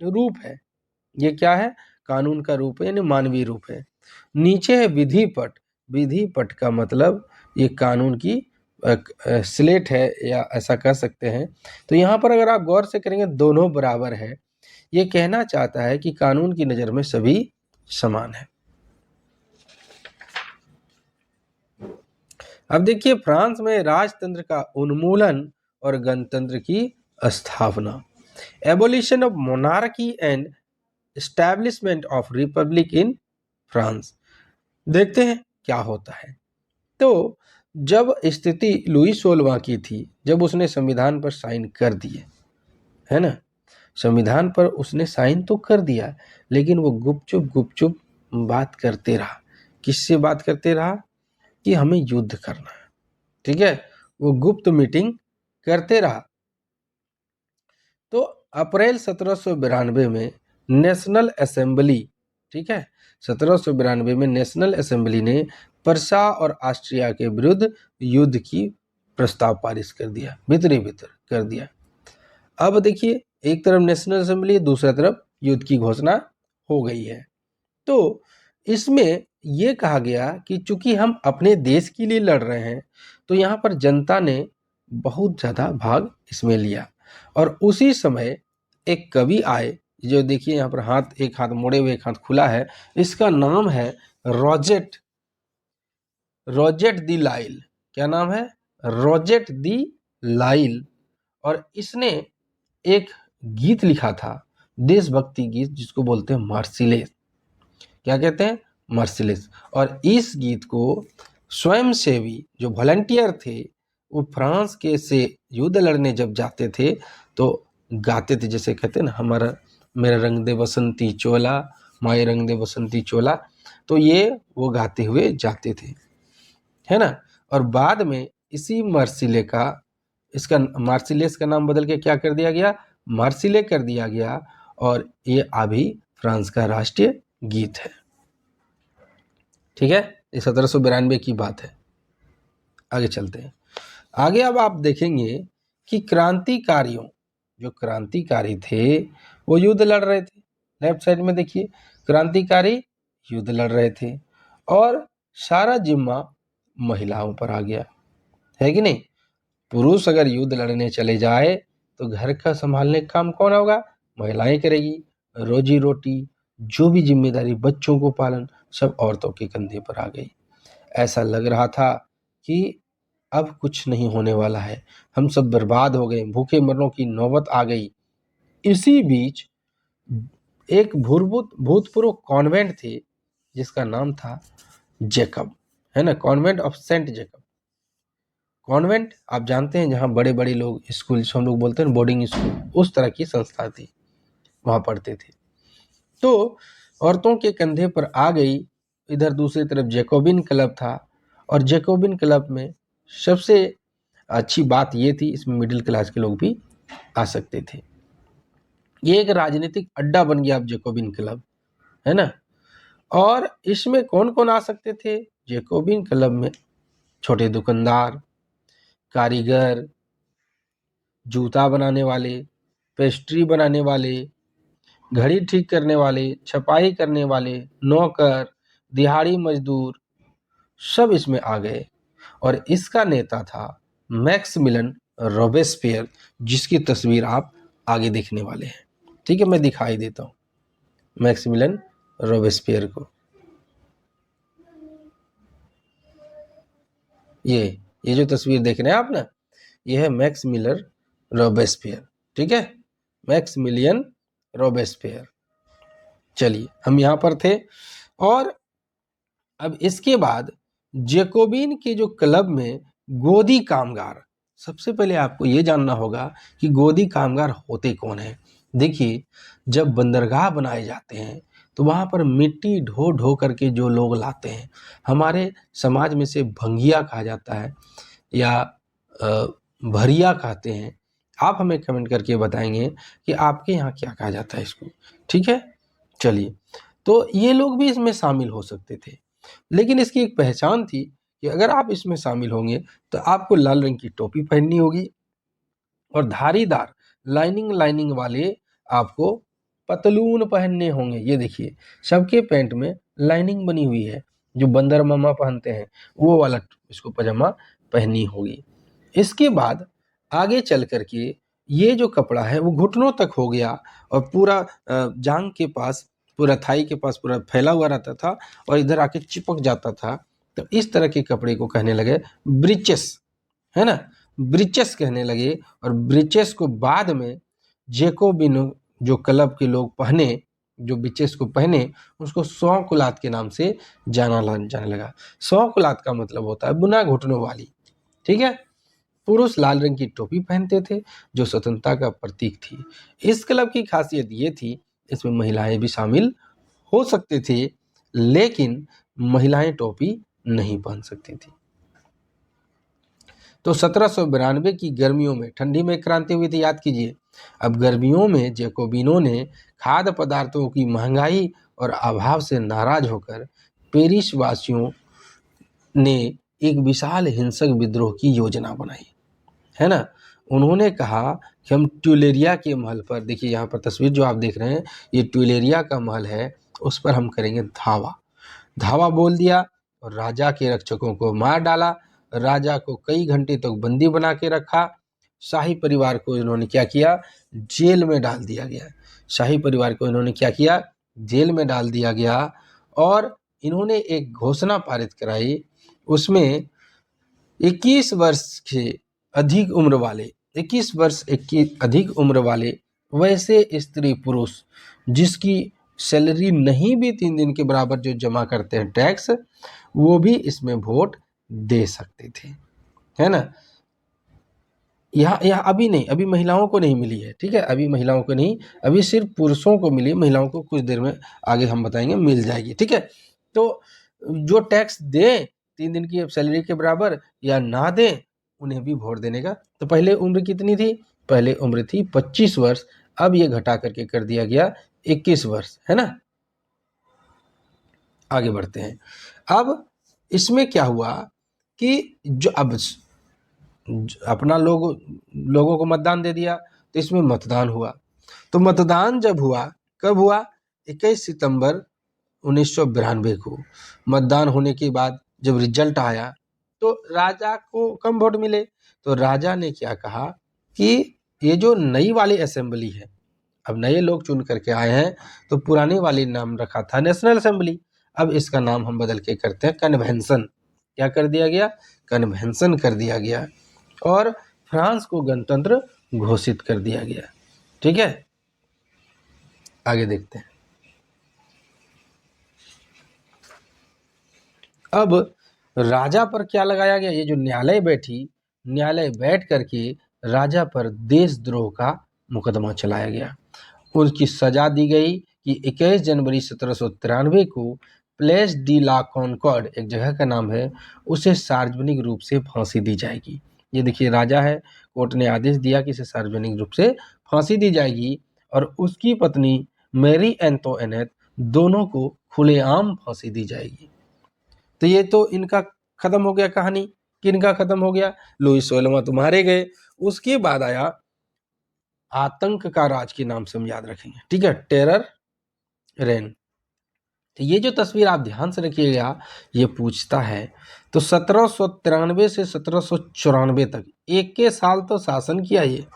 रूप है। ये क्या है? कानून का रूप है, यानी मानवीय रूप है। नीचे है विधि पट। विधि पट का मतलब ये कानून की स्लेट है, या ऐसा कह सकते हैं। तो यहाँ पर अगर आप गौर से करेंगे दोनों बराबर है। ये कहना चाहता है कि कानून की नज़र में सभी समान है। अब देखिए फ्रांस में राजतंत्र का उन्मूलन और गणतंत्र की स्थापना, abolition of monarchy and establishment of Republic in France. देखते हैं क्या होता है। तो जब स्थिति लुई 16वां की थी, जब उसने संविधान पर साइन कर दिए, है ना, संविधान पर उसने साइन तो कर दिया, लेकिन वो गुपचुप बात करते रहा। किससे बात करते रहा? कि हमें युद्ध करना है, ठीक है, वो गुप्त मीटिंग करते रहा। तो अप्रैल 1792 में नेशनल असेंबली, ठीक है, 1792 में नेशनल असेंबली ने पर्सा और ऑस्ट्रिया के विरुद्ध युद्ध की प्रस्ताव पारित कर दिया, भीतर कर दिया। अब देखिए एक तरफ नेशनल असेंबली, दूसरी तरफ युद्ध की घोषणा हो गई है। तो इसमें यह कहा गया कि चूंकि हम अपने देश के लिए लड़ रहे हैं, तो यहाँ पर जनता ने बहुत ज़्यादा भाग इसमें लिया। और उसी समय एक कवि आए, जो देखिए यहाँ पर हाथ, एक हाथ मोड़े हुए एक हाथ खुला है, इसका नाम है रॉजेट दी लाइल। क्या नाम है? रॉजेट दी लाइल। और इसने एक गीत लिखा था, देशभक्ति गीत, जिसको बोलते हैं मार्सिलेस। क्या कहते हैं? मार्सिलेस। और इस गीत को स्वयंसेवी जो वॉलंटियर थे, वो फ्रांस के से युद्ध लड़ने जब जाते थे तो गाते थे, जैसे कहते हैं ना, हमारा मेरा रंग दे बसंती चोला, माए रंग दे बसंती चोला। तो ये वो गाते हुए जाते थे, है ना। और बाद में इसी मार्सिले का, इसका मार्सिलेस का नाम बदल के क्या कर दिया गया? मार्सिले कर दिया गया। और ये अभी फ्रांस का राष्ट्रीय गीत है, ठीक है। ये 1792 की बात है। आगे चलते हैं। आगे अब आप देखेंगे कि क्रांतिकारियों, जो क्रांतिकारी थे वो युद्ध लड़ रहे थे। लेफ्ट साइड में देखिए, क्रांतिकारी युद्ध लड़ रहे थे, और सारा जिम्मा महिलाओं पर आ गया, है कि नहीं। पुरुष अगर युद्ध लड़ने चले जाए तो घर का संभालने का काम कौन होगा? महिलाएं करेगी। रोजी रोटी, जो भी जिम्मेदारी, बच्चों को पालन, सब औरतों के कंधे पर आ गई। ऐसा लग रहा था कि अब कुछ नहीं होने वाला है, हम सब बर्बाद हो गए, भूखे मरने की नौबत आ गई। इसी बीच एक भूतपूर्व कॉन्वेंट थे, जिसका नाम था जेकब, है ना, convent of saint Jacob. Convent आप जानते हैं, जहाँ बड़े बड़े लोग, स्कूल जिसको हम लोग बोलते हैं बोर्डिंग स्कूल, उस तरह की संस्था थी, वहाँ पढ़ते थे। तो औरतों के कंधे पर आ गई। इधर दूसरी तरफ जैकोबिन क्लब था, और जैकोबिन क्लब में सबसे अच्छी बात ये थी इसमें मिडिल क्लास के लोग भी आ सकते थे। ये एक राजनीतिक अड्डा बन गया अब जैकोबिन क्लब, है ना। और इसमें कौन कौन आ सकते थे जैकोबिन क्लब में? छोटे दुकानदार, कारीगर, जूता बनाने वाले, पेस्ट्री बनाने वाले, घड़ी ठीक करने वाले, छपाई करने वाले, नौकर, दिहाड़ी मजदूर, सब इसमें आ गए। और इसका नेता था मैक्सिमिलियन रोबेस्पियर, जिसकी तस्वीर आप आगे देखने वाले हैं। ठीक है, मैं दिखाई देता हूँ मैक्सिमिलियन रोबेस्पियर को। ये जो तस्वीर देख रहे हैं आप ना, ये है मैक्सिमिलियन रोबेस्पियर। ठीक है, मैक्सिमिलियन रोबेस्पियर। चलिए, हम यहाँ पर थे। और अब इसके बाद जैकोबिन के जो क्लब में गोदी कामगार, सबसे पहले आपको ये जानना होगा कि गोदी कामगार होते कौन हैं। देखिए, जब बंदरगाह बनाए जाते हैं तो वहाँ पर मिट्टी ढो ढो करके जो लोग लाते हैं, हमारे समाज में से भंगिया कहा जाता है या भरिया कहते हैं। आप हमें कमेंट करके बताएंगे कि आपके यहाँ क्या कहा जाता है इसको। ठीक है, चलिए, तो ये लोग भी इसमें शामिल हो सकते थे, लेकिन इसकी एक पहचान थी कि अगर आप इसमें शामिल होंगे तो आपको लाल रंग की टोपी पहननी होगी और धारीदार लाइनिंग वाले आपको पतलून पहनने होंगे। ये देखिए, सबके पैंट में लाइनिंग बनी हुई है, जो बंदर मामा पहनते हैं वो वाला इसको पजामा पहननी होगी। इसके बाद आगे चल करके ये जो कपड़ा है वो घुटनों तक हो गया और पूरा जांग के पास, पूरा थाई के पास पूरा फैला हुआ रहता था और इधर आके चिपक जाता था। तो इस तरह के कपड़े को कहने लगे ब्रीचेस, है ना, ब्रीचेस कहने लगे। और ब्रीचेस को बाद में जैकोबिन जो क्लब के लोग पहने, जो ब्रीचेस को पहने, उसको सौकुलात के नाम से जाने लगा। सौकुलात का मतलब होता है बुना घुटनों वाली। ठीक है, पुरुष लाल रंग की टोपी पहनते थे जो स्वतंत्रता का प्रतीक थी। इस क्लब की खासियत ये थी, इसमें महिलाएं भी शामिल हो सकते थे, लेकिन महिलाएं टोपी नहीं पहन सकती थी। तो 1792 की गर्मियों में, ठंडी में क्रांति हुई थी, याद कीजिए। अब गर्मियों में जैकोबिनों ने खाद्य पदार्थों की महंगाई और अभाव से नाराज होकर पेरिस वासियों ने एक विशाल हिंसक विद्रोह की योजना बनाई, है ना। उन्होंने कहा कि हम ट्यूलेरिया के महल पर, देखिए यहाँ पर तस्वीर जो आप देख रहे हैं, ये ट्यूलेरिया का महल है, उस पर हम करेंगे धावा बोल दिया और राजा के रक्षकों को मार डाला। राजा को कई घंटे तक बंदी बना के रखा। शाही परिवार को इन्होंने क्या किया, जेल में डाल दिया गया। शाही परिवार को इन्होंने क्या किया, जेल में डाल दिया गया। और इन्होंने एक घोषणा पारित कराई, उसमें 21 वर्ष से अधिक उम्र वाले, 21 वर्ष अधिक उम्र वाले वैसे स्त्री पुरुष जिसकी सैलरी नहीं भी 3 दिन के बराबर जो जमा करते हैं टैक्स, वो भी इसमें वोट दे सकते थे, है ना। यहाँ अभी नहीं, अभी महिलाओं को नहीं मिली है। ठीक है, अभी महिलाओं को नहीं, अभी सिर्फ पुरुषों को मिली, महिलाओं को कुछ देर में आगे हम बताएंगे मिल जाएगी। ठीक है, तो जो टैक्स दे 3 दिन की सैलरी के बराबर या ना दे, उन्हें भी वोट देने का। तो पहले उम्र कितनी थी, पहले उम्र थी 25 वर्ष, अब ये घटा करके कर दिया गया 21 वर्ष, है ना। आगे बढ़ते हैं। अब इसमें क्या हुआ कि जो अब अपना लोगों को मतदान दे दिया, तो इसमें मतदान हुआ। तो मतदान जब हुआ, कब हुआ, 21 सितंबर 1992 को मतदान होने के बाद जब रिजल्ट आया तो राजा को कम वोट मिले। तो राजा ने क्या कहा कि ये जो नई वाली असेंबली है, अब नए लोग चुन करके आए हैं, तो पुरानी वाली नाम रखा था नेशनल असेंबली, अब इसका नाम हम बदल के करते हैं कन्वेंशन। क्या कर दिया गया, कन्वेंशन कर दिया गया। और फ्रांस को गणतंत्र घोषित कर दिया गया। ठीक है, आगे देखते हैं। अब राजा पर क्या लगाया गया, ये जो न्यायालय बैठ करके राजा पर देशद्रोह का मुकदमा चलाया गया। उनकी सजा दी गई कि 21 जनवरी 1793 को प्लेस डी ला कॉनकॉर्ड एक जगह का नाम है, उसे सार्वजनिक रूप से फांसी दी जाएगी। ये देखिए राजा है, कोर्ट ने आदेश दिया कि इसे सार्वजनिक रूप से फांसी दी जाएगी और उसकी पत्नी मैरी एंटोइनेट दोनों को खुलेआम फांसी दी जाएगी। तो ये तो इनका खत्म हो गया कहानी। किनका खत्म हो गया? लुई 16वां तो मारे गए। उसके बाद आया आतंक का राज के नाम से हम याद रखेंगे, ठीक है, टेरर रेन। तो ये जो तस्वीर आप ध्यान से रखिएगा, ये पूछता है तो 1793 से 1794 तक 21 साल तो शासन किया। ये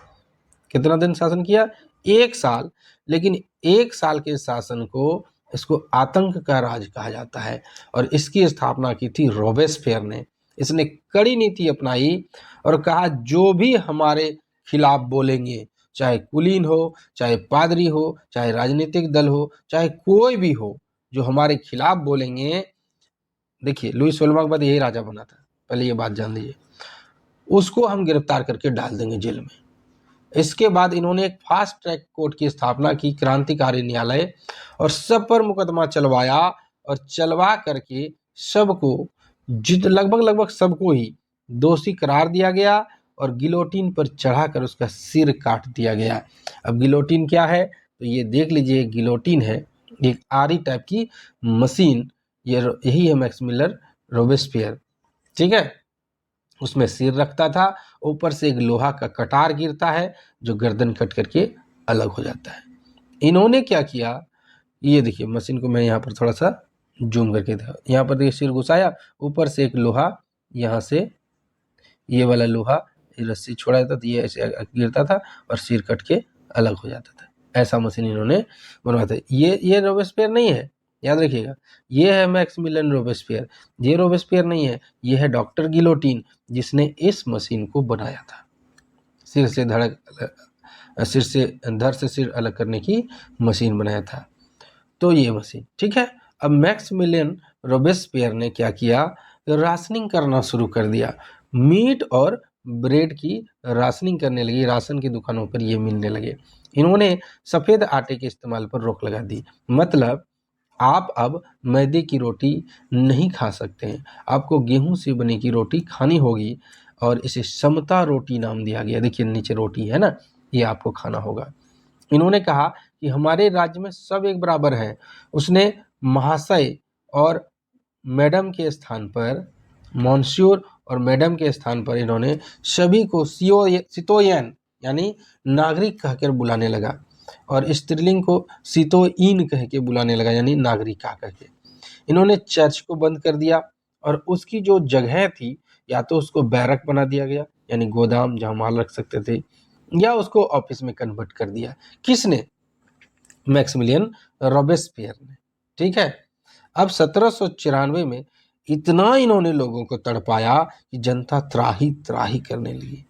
कितना दिन शासन किया? 1 साल। लेकिन 1 साल के शासन को इसको आतंक का राज कहा जाता है और इसकी स्थापना की थी रोबेस्पियर ने। इसने कड़ी नीति अपनाई और कहा जो भी हमारे खिलाफ बोलेंगे, चाहे कुलीन हो, चाहे पादरी हो, चाहे राजनीतिक दल हो, चाहे कोई भी हो, जो हमारे खिलाफ बोलेंगे, देखिए लुई 16वां के बाद यही राजा बना था, पहले ये बात जान लीजिए, उसको हम गिरफ्तार करके डाल देंगे जेल में। इसके बाद इन्होंने एक फास्ट ट्रैक कोर्ट की स्थापना की, क्रांतिकारी न्यायालय, और सब पर मुकदमा चलवाया और चलवा करके सबको लगभग सबको ही दोषी करार दिया गया और गिलोटिन पर चढ़ाकर उसका सिर काट दिया गया। अब गिलोटिन क्या है तो ये देख लीजिए, गिलोटिन है एक आरी टाइप की मशीन, यही है मैक्सिमिलियन रोबेस्पियर, ठीक है। उसमें सिर रखता था, ऊपर से एक लोहा का कटार गिरता है जो गर्दन कट करके अलग हो जाता है। इन्होंने क्या किया, ये देखिए मशीन को मैं यहाँ पर थोड़ा सा जूम करके था, यहाँ पर देखिए सिर घुसाया, ऊपर से एक लोहा, यहाँ से ये वाला लोहा रस्सी छोड़ा जाता था, ये ऐसे गिरता था और सिर कट के अलग हो जाता था। ऐसा मशीन इन्होंने बनवाया था। ये रोबेस्पियर नहीं है, याद रखिएगा, ये है मैक्सिमिलियन रोबेस्पियर। ये रोबेस्पियर नहीं है, ये है डॉक्टर गिलोटिन जिसने इस मशीन को बनाया था, सिर से धड़ से सिर अलग करने की मशीन बनाया था। तो ये मशीन, ठीक है। अब मैक्सिमिलियन रोबेस्पियर ने क्या किया, राशनिंग करना शुरू कर दिया, मीट और ब्रेड की राशनिंग करने लगी, राशन की दुकानों पर ये मिलने लगे। इन्होंने सफ़ेद आटे के इस्तेमाल पर रोक लगा दी, मतलब आप अब मैदे की रोटी नहीं खा सकते हैं, आपको गेहूं से बनी की रोटी खानी होगी और इसे समता रोटी नाम दिया गया। देखिए नीचे रोटी है ना, ये आपको खाना होगा। इन्होंने कहा कि हमारे राज्य में सब एक बराबर हैं। उसने महाशय और मैडम के स्थान पर, मॉन्स्योर और मैडम के स्थान पर इन्होंने सभी को सितोयन यानी नागरिक कहकर बुलाने लगा और स्त्रीलिंग को सितोइन कह के बुलाने लगा यानी नागरिका कह के। इन्होंने चर्च को बंद कर दिया और उसकी जो जगह थी या तो उसको बैरक बना दिया गया यानी गोदाम जहाँ माल रख सकते थे, या उसको ऑफिस में कन्वर्ट कर दिया। किसने? मैक्सिमिलियन रोबेस्पियर ने, ठीक है। अब 1794 में इतना इन्होंने लोगों को तड़पाया कि जनता त्राही त्राही करने लगी।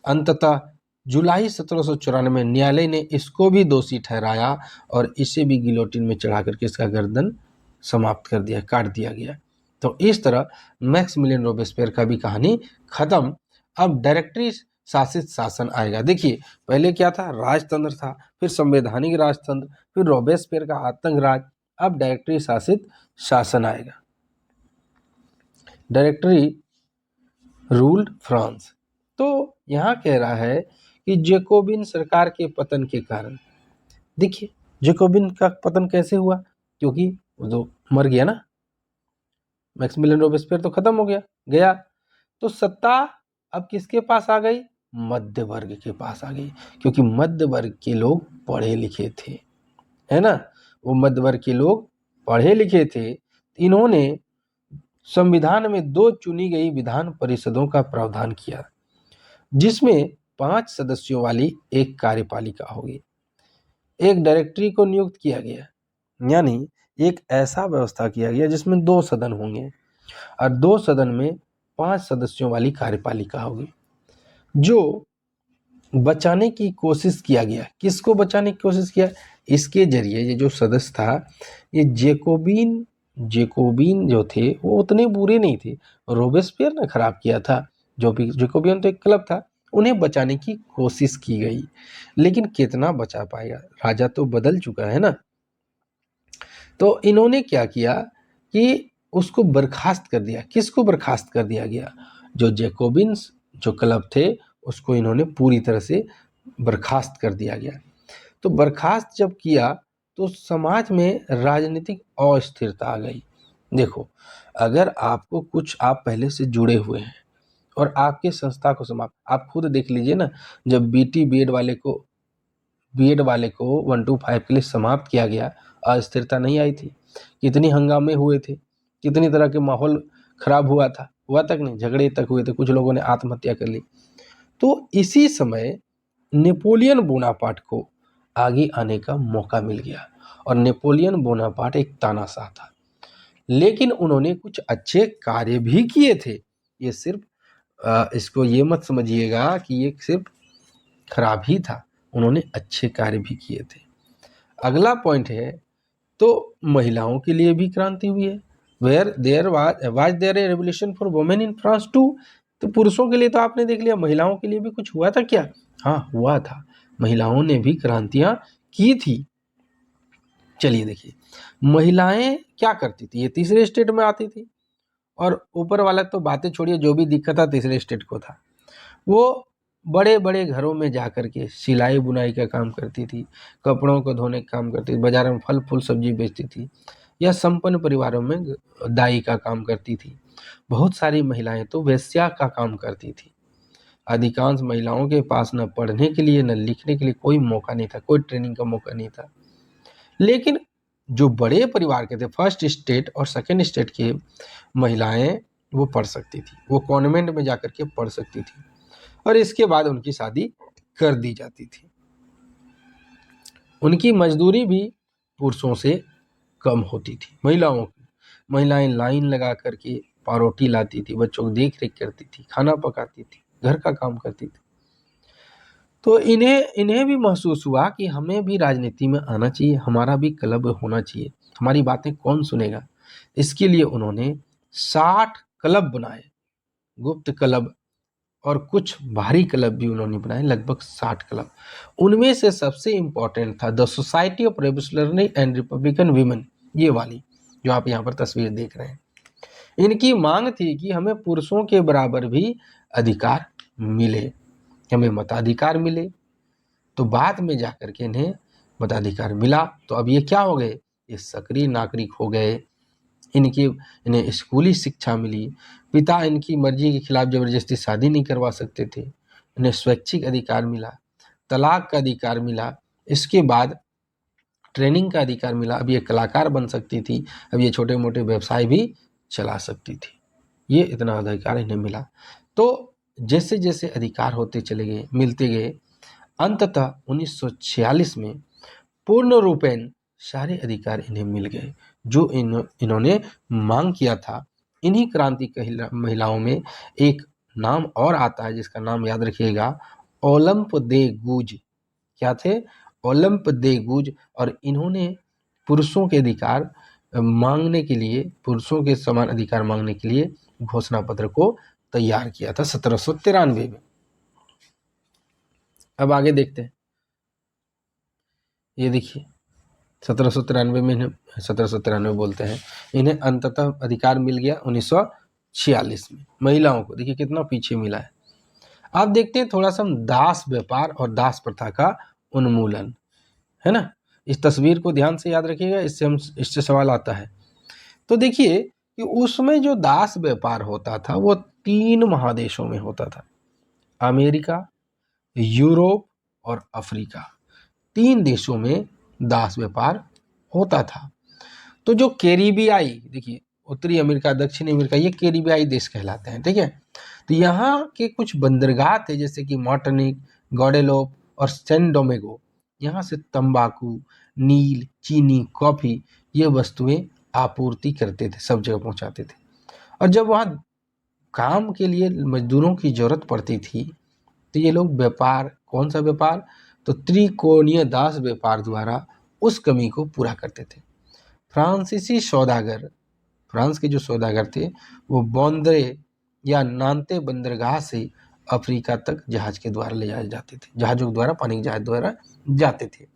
अंततः जुलाई 1794 में न्यायालय ने इसको भी दोषी ठहराया और इसे भी गिलोटिन में चढ़ा करके इसका गर्दन समाप्त कर दिया, काट दिया गया। तो इस तरह मैक्सिमिलियन रोबेस्पियर का भी कहानी खत्म। अब डायरेक्टरी शासित शासन आएगा। देखिए पहले क्या था, राजतंत्र था, फिर संवैधानिक राजतंत्र, फिर रोबेस्पियर का आतंक राज, अब डायरेक्टरी शासित शासन आएगा। Directory ruled France. तो यहाँ कह रहा है कि जैकोबिन सरकार के पतन के कारण, देखिए जैकोबिन का पतन कैसे हुआ, क्योंकि वो तो मर गया ना, मैक्सिमिलियन रोबेस्पियर तो खत्म हो गया, तो सत्ता अब किसके पास आ गई? मध्य वर्ग के पास आ गई, क्योंकि मध्य वर्ग के लोग पढ़े लिखे थे, है ना, वो मध्य वर्ग के लोग पढ़े लिखे थे। इन्होंने संविधान में 2 चुनी गई विधान परिषदों का प्रावधान किया, जिसमें 5 सदस्यों वाली एक कार्यपालिका होगी। एक डायरेक्टरी को नियुक्त किया गया, यानी एक ऐसा व्यवस्था किया गया जिसमें 2 सदन होंगे और 2 सदन में 5 सदस्यों वाली कार्यपालिका होगी, जो बचाने की कोशिश किया गया। किसको बचाने की कोशिश किया? इसके जरिए ये जो सदस्य था, ये जेकोबिन जो थे वो उतने बुरे नहीं थे, रोबेस्पियर ने खराब किया था। जो भी जेकोबिन तो एक क्लब था, उन्हें बचाने की कोशिश की गई, लेकिन कितना बचा पाएगा, राजा तो बदल चुका है ना। तो इन्होंने क्या किया कि उसको बर्खास्त कर दिया। किसको बर्खास्त कर दिया गया? जो जैकोबिन्स जो क्लब थे उसको इन्होंने पूरी तरह से बर्खास्त कर दिया गया। तो बर्खास्त जब किया तो समाज में राजनीतिक अस्थिरता आ गई। देखो, अगर आपको कुछ आप पहले से जुड़े हुए हैं और आपके संस्था को समाप्त, आप खुद देख लीजिए ना, जब बीएड वाले को 125 के लिए समाप्त किया गया, अस्थिरता नहीं आई थी? कितनी हंगामे हुए थे, कितनी तरह के माहौल खराब हुआ तक नहीं, झगड़े तक हुए थे, कुछ लोगों ने आत्महत्या कर ली। तो इसी समय नेपोलियन बोनापार्ट को आगे आने का मौका मिल गया और नेपोलियन बोनापार्ट एक तानाशाह था, लेकिन उन्होंने कुछ अच्छे कार्य भी किए थे। ये सिर्फ इसको ये मत समझिएगा कि ये सिर्फ खराब ही था, उन्होंने अच्छे कार्य भी किए थे। अगला पॉइंट है, तो महिलाओं के लिए भी क्रांति हुई है। Where there was there a revolution for women in France too? तो पुरुषों के लिए तो आपने देख लिया, महिलाओं के लिए भी कुछ हुआ था क्या? हाँ, हुआ था, महिलाओं ने भी क्रांतियां की थी। चलिए देखिए, महिलाएं क्या करती थी? ये तीसरे स्टेट में आती थी और ऊपर वाला तो बातें छोड़िए, जो भी दिक्कत था तीसरे स्टेट को था। वो बड़े बड़े घरों में जा कर के सिलाई बुनाई का काम करती थी, कपड़ों को धोने का काम करती थी, बाजार में फल फूल सब्जी बेचती थी, या संपन्न परिवारों में दाई का काम करती थी। बहुत सारी महिलाएं तो वेश्या का काम करती थी। अधिकांश महिलाओं के पास न पढ़ने के लिए न लिखने के लिए कोई मौका नहीं था, कोई ट्रेनिंग का मौका नहीं था। लेकिन जो बड़े परिवार के थे, फर्स्ट स्टेट और सेकेंड स्टेट के महिलाएं, वो पढ़ सकती थी, वो कॉन्वेंट में जाकर के पढ़ सकती थी और इसके बाद उनकी शादी कर दी जाती थी। उनकी मजदूरी भी पुरुषों से कम होती थी। महिलाएं लाइन लगा करके पारोटी लाती थी, बच्चों की देख रेख करती थी, खाना पकाती थी, घर का काम करती थी। तो इन्हें भी महसूस हुआ कि हमें भी राजनीति में आना चाहिए, हमारा भी क्लब होना चाहिए, हमारी बातें कौन सुनेगा। इसके लिए उन्होंने 60 क्लब बनाए, गुप्त क्लब और कुछ भारी क्लब भी उन्होंने बनाए, लगभग 60 क्लब। उनमें से सबसे इंपॉर्टेंट था the society of revolutionary and Republican women, ये वाली जो आप यहाँ पर तस्वीर देख रहे हैं। इनकी मांग थी कि हमें पुरुषों के बराबर भी अधिकार मिले, हमें मताधिकार मिले। तो बाद में जाकर के इन्हें मताधिकार मिला, तो अब ये क्या हो गए? ये सक्रिय नागरिक हो गए। इन्हें स्कूली शिक्षा मिली, पिता इनकी मर्जी के खिलाफ जबरदस्ती शादी नहीं करवा सकते थे, इन्हें स्वैच्छिक अधिकार मिला, तलाक का अधिकार मिला, इसके बाद ट्रेनिंग का अधिकार मिला। अब ये कलाकार बन सकती थी, अब ये छोटे मोटे व्यवसाय भी चला सकती थी, ये इतना अधिकार इन्हें मिला। तो जैसे जैसे अधिकार होते चले गए, मिलते गए, अंततः 1946 में पूर्ण रूपेण सारे अधिकार इन्हें मिल गए जो इन्होंने मांग किया था। इन्हीं क्रांति महिलाओं में एक नाम और आता है जिसका नाम याद रखिएगा, ओलंप दे गूज। क्या थे? ओलंप दे गूज। और इन्होंने पुरुषों के अधिकार मांगने के लिए, पुरुषों के समान अधिकार मांगने के लिए घोषणा पत्र को तैयार किया था 1793 में। अब आगे देखते हैं, ये देखिए 1793 में, इन्हें 1793 बोलते हैं, इन्हें अंततः अधिकार मिल गया 1946 में। महिलाओं को देखिए कितना पीछे मिला है। आप देखते हैं थोड़ा सा हम दास व्यापार और दास प्रथा का उन्मूलन, है ना। इस तस्वीर को ध्यान से याद रखिएगा, इससे सवाल आता है। तो देखिए कि उसमें जो दास व्यापार होता था वो 3 महादेशों में होता था, अमेरिका, यूरोप और अफ्रीका। 3 देशों में दास व्यापार होता था। तो जो कैरिबियाई, देखिए उत्तरी अमेरिका, दक्षिणी अमेरिका, ये कैरिबियाई देश कहलाते हैं, ठीक है। तो यहाँ के कुछ बंदरगाह थे जैसे कि मार्टिनिक, गॉडेलोप और सैन डोमिंगो। यहाँ से तंबाकू, नील, चीनी, कॉफी, ये वस्तुएं आपूर्ति करते थे, सब जगह पहुंचाते थे। और जब वहाँ काम के लिए मजदूरों की जरूरत पड़ती थी तो ये लोग व्यापार, कौन सा व्यापार? तो त्रिकोणीय दास व्यापार द्वारा उस कमी को पूरा करते थे। फ्रांसीसी सौदागर, फ्रांस के जो सौदागर थे वो बॉन्द्रे या नान्ते बंदरगाह से अफ्रीका तक जहाज के द्वारा ले जाए जाते थे, जहाजों के द्वारा, पानी के जहाज द्वारा जाते थे।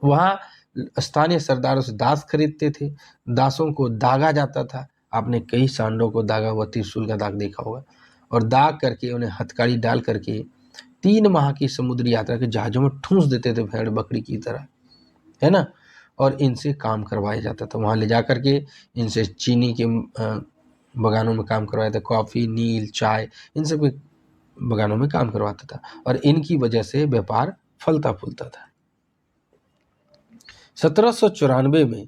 वहाँ स्थानीय सरदारों से दास खरीदते थे, दासों को दागा जाता था। आपने कई सांडों को दागा हुआ त्रिशूल का दाग देखा होगा, और दाग करके उन्हें हथकड़ी डाल करके 3 माह की समुद्री यात्रा के जहाज़ों में ठूंस देते थे भेड़ बकरी की तरह, है ना। और इनसे काम करवाया जाता था, वहाँ ले जा करके इनसे चीनी के बगानों में काम करवाया था, कॉफ़ी, नील, चाय, इन सब के बगानों में काम करवाता था, और इनकी वजह से व्यापार फलता फूलता था। 1794 में,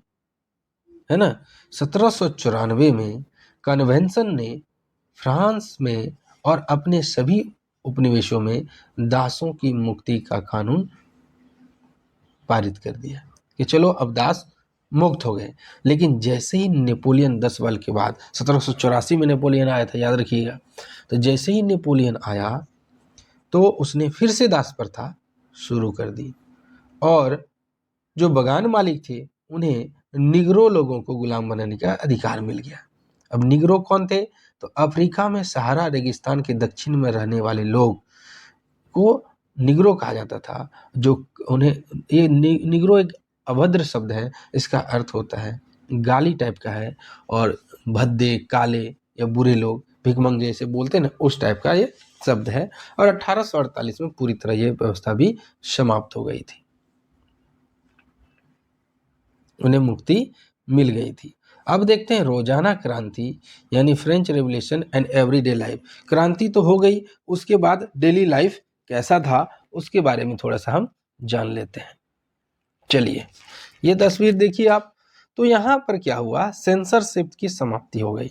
है ना, 1794 में कन्वेंशन ने फ्रांस में और अपने सभी उपनिवेशों में दासों की मुक्ति का कानून पारित कर दिया कि चलो अब दास मुक्त हो गए। लेकिन जैसे ही नेपोलियन 10 साल के बाद 1784 में नेपोलियन आया था, याद रखिएगा, तो जैसे ही नेपोलियन आया तो उसने फिर से दास प्रथा शुरू कर दी, और जो बगान मालिक थे उन्हें निग्रो लोगों को गुलाम बनाने का अधिकार मिल गया। अब निग्रो कौन थे? तो अफ्रीका में सहारा रेगिस्तान के दक्षिण में रहने वाले लोग को निग्रो कहा जाता था। जो उन्हें, ये निग्रो एक अभद्र शब्द है, इसका अर्थ होता है गाली टाइप का है, और भद्दे, काले या बुरे लोग, भिखमंग जैसे बोलते हैं ना, उस टाइप का ये शब्द है। और 1848 में पूरी तरह ये व्यवस्था भी समाप्त हो गई थी, उन्हें मुक्ति मिल गई थी। अब देखते हैं रोजाना क्रांति यानी French revolution and everyday life. क्रांति तो हो गई, उसके बाद डेली लाइफ कैसा था उसके बारे में थोड़ा सा हम जान लेते हैं। चलिए, ये तस्वीर देखिए आप। तो यहाँ पर क्या हुआ, सेंसरशिप की समाप्ति हो गई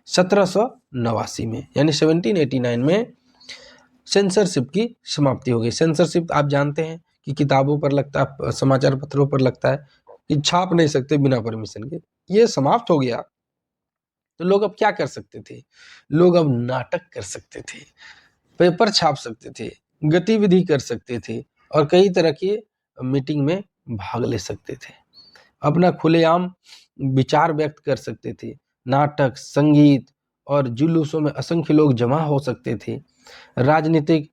1789 में, यानी 1789 में सेंसरशिप की समाप्ति हो गई। सेंसरशिप आप जानते हैं कि किताबों पर लगता है, समाचार पत्रों पर लगता है कि छाप नहीं सकते बिना परमिशन के, ये समाप्त हो गया। तो लोग अब क्या कर सकते थे? लोग अब नाटक कर सकते थे, पेपर छाप सकते थे, गतिविधि कर सकते थे, और कई तरह के मीटिंग में भाग ले सकते थे, अपना खुलेआम विचार व्यक्त कर सकते थे। नाटक, संगीत और जुलूसों में असंख्य लोग जमा हो सकते थे। राजनीतिक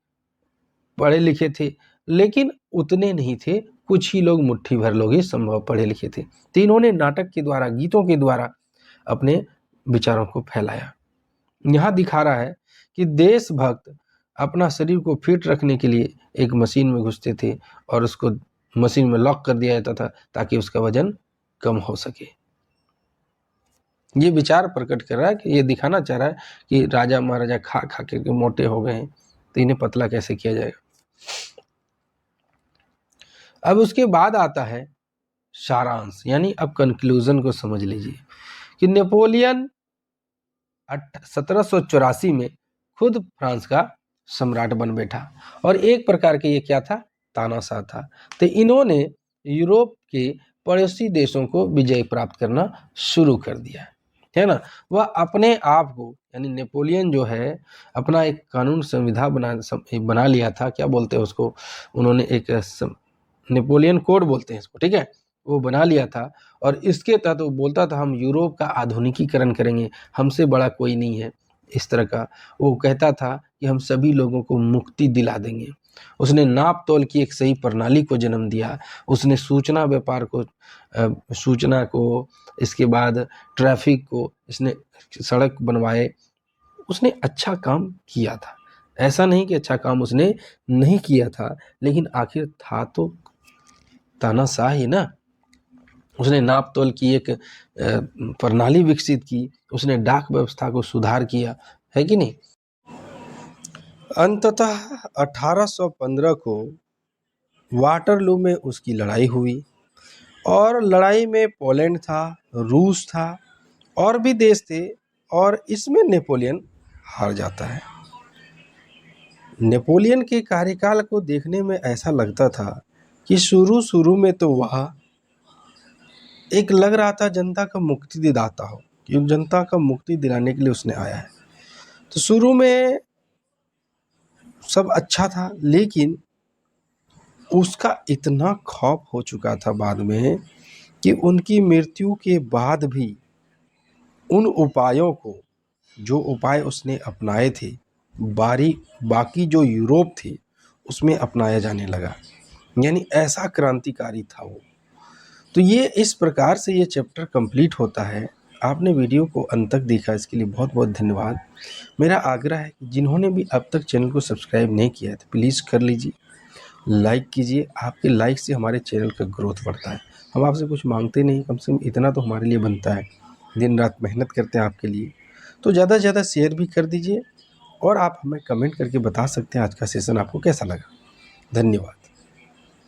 पढ़े लिखे थे, लेकिन उतने नहीं थे, कुछ ही लोग, मुट्ठी भर लोग ही संभव पढ़े लिखे थे। तो इन्होंने नाटक के द्वारा, गीतों के द्वारा अपने विचारों को फैलाया। यहाँ दिखा रहा है कि देशभक्त अपना शरीर को फिट रखने के लिए एक मशीन में घुसते थे, और उसको मशीन में लॉक कर दिया जाता था ताकि उसका वजन कम हो सके। ये विचार प्रकट कर रहा है कि ये दिखाना चाह रहा है कि राजा महाराजा खा खा के मोटे हो गए हैं, तो इन्हें पतला कैसे किया जाएगा। अब उसके बाद आता है सारांश, यानी अब कंक्लूजन को समझ लीजिए कि नेपोलियन 1784 में खुद फ्रांस का सम्राट बन बैठा, और एक प्रकार के ये क्या था, तानाशाह था। तो इन्होंने यूरोप के पड़ोसी देशों को विजय प्राप्त करना शुरू कर दिया, है ना। वह अपने आप को, यानी नेपोलियन जो है, अपना एक कानून संविधान बना लिया था। क्या बोलते हैं उसको, उन्होंने एक नेपोलियन कोड बोलते हैं इसको, ठीक है, वो बना लिया था। और इसके तहत वो बोलता था हम यूरोप का आधुनिकीकरण करेंगे, हमसे बड़ा कोई नहीं है, इस तरह का वो कहता था कि हम सभी लोगों को मुक्ति दिला देंगे। उसने नाप तोल की एक सही प्रणाली को जन्म दिया। उसने सूचना व्यापार को, सूचना को, इसके बाद ट्रैफिक को, इसने सड़क बनवाए। उसने अच्छा काम किया था, ऐसा नहीं कि अच्छा काम उसने नहीं किया था, लेकिन आखिर था तो तानाशाह ही ना। उसने नाप तोल की एक प्रणाली विकसित की, उसने डाक व्यवस्था को सुधार किया, है कि नहीं। अंततः 1815 को वाटरलू में उसकी लड़ाई हुई, और लड़ाई में पोलैंड था, रूस था, और भी देश थे, और इसमें नेपोलियन हार जाता है। नेपोलियन के कार्यकाल को देखने में ऐसा लगता था कि शुरू में तो वह एक लग रहा था जनता का मुक्ति दिलाता हो, कि जनता का मुक्ति दिलाने के लिए उसने आया है। तो शुरू में सब अच्छा था, लेकिन उसका इतना खौफ हो चुका था बाद में कि उनकी मृत्यु के बाद भी उन उपायों को, जो उपाय उसने अपनाए थे, बाकी जो यूरोप थे उसमें अपनाया जाने लगा। यानी ऐसा क्रांतिकारी था वो। तो ये इस प्रकार से ये चैप्टर कंप्लीट होता है। आपने वीडियो को अंत तक देखा, इसके लिए बहुत बहुत धन्यवाद। मेरा आग्रह है कि जिन्होंने भी अब तक चैनल को सब्सक्राइब नहीं किया है तो प्लीज़ कर लीजिए, लाइक कीजिए। आपके लाइक से हमारे चैनल का ग्रोथ बढ़ता है। हम आपसे कुछ मांगते नहीं, कम से कम इतना तो हमारे लिए बनता है। दिन रात मेहनत करते हैं आपके लिए, तो ज़्यादा से ज़्यादा शेयर भी कर दीजिए और आप हमें कमेंट करके बता सकते हैं आज का सेशन आपको कैसा लगा। धन्यवाद।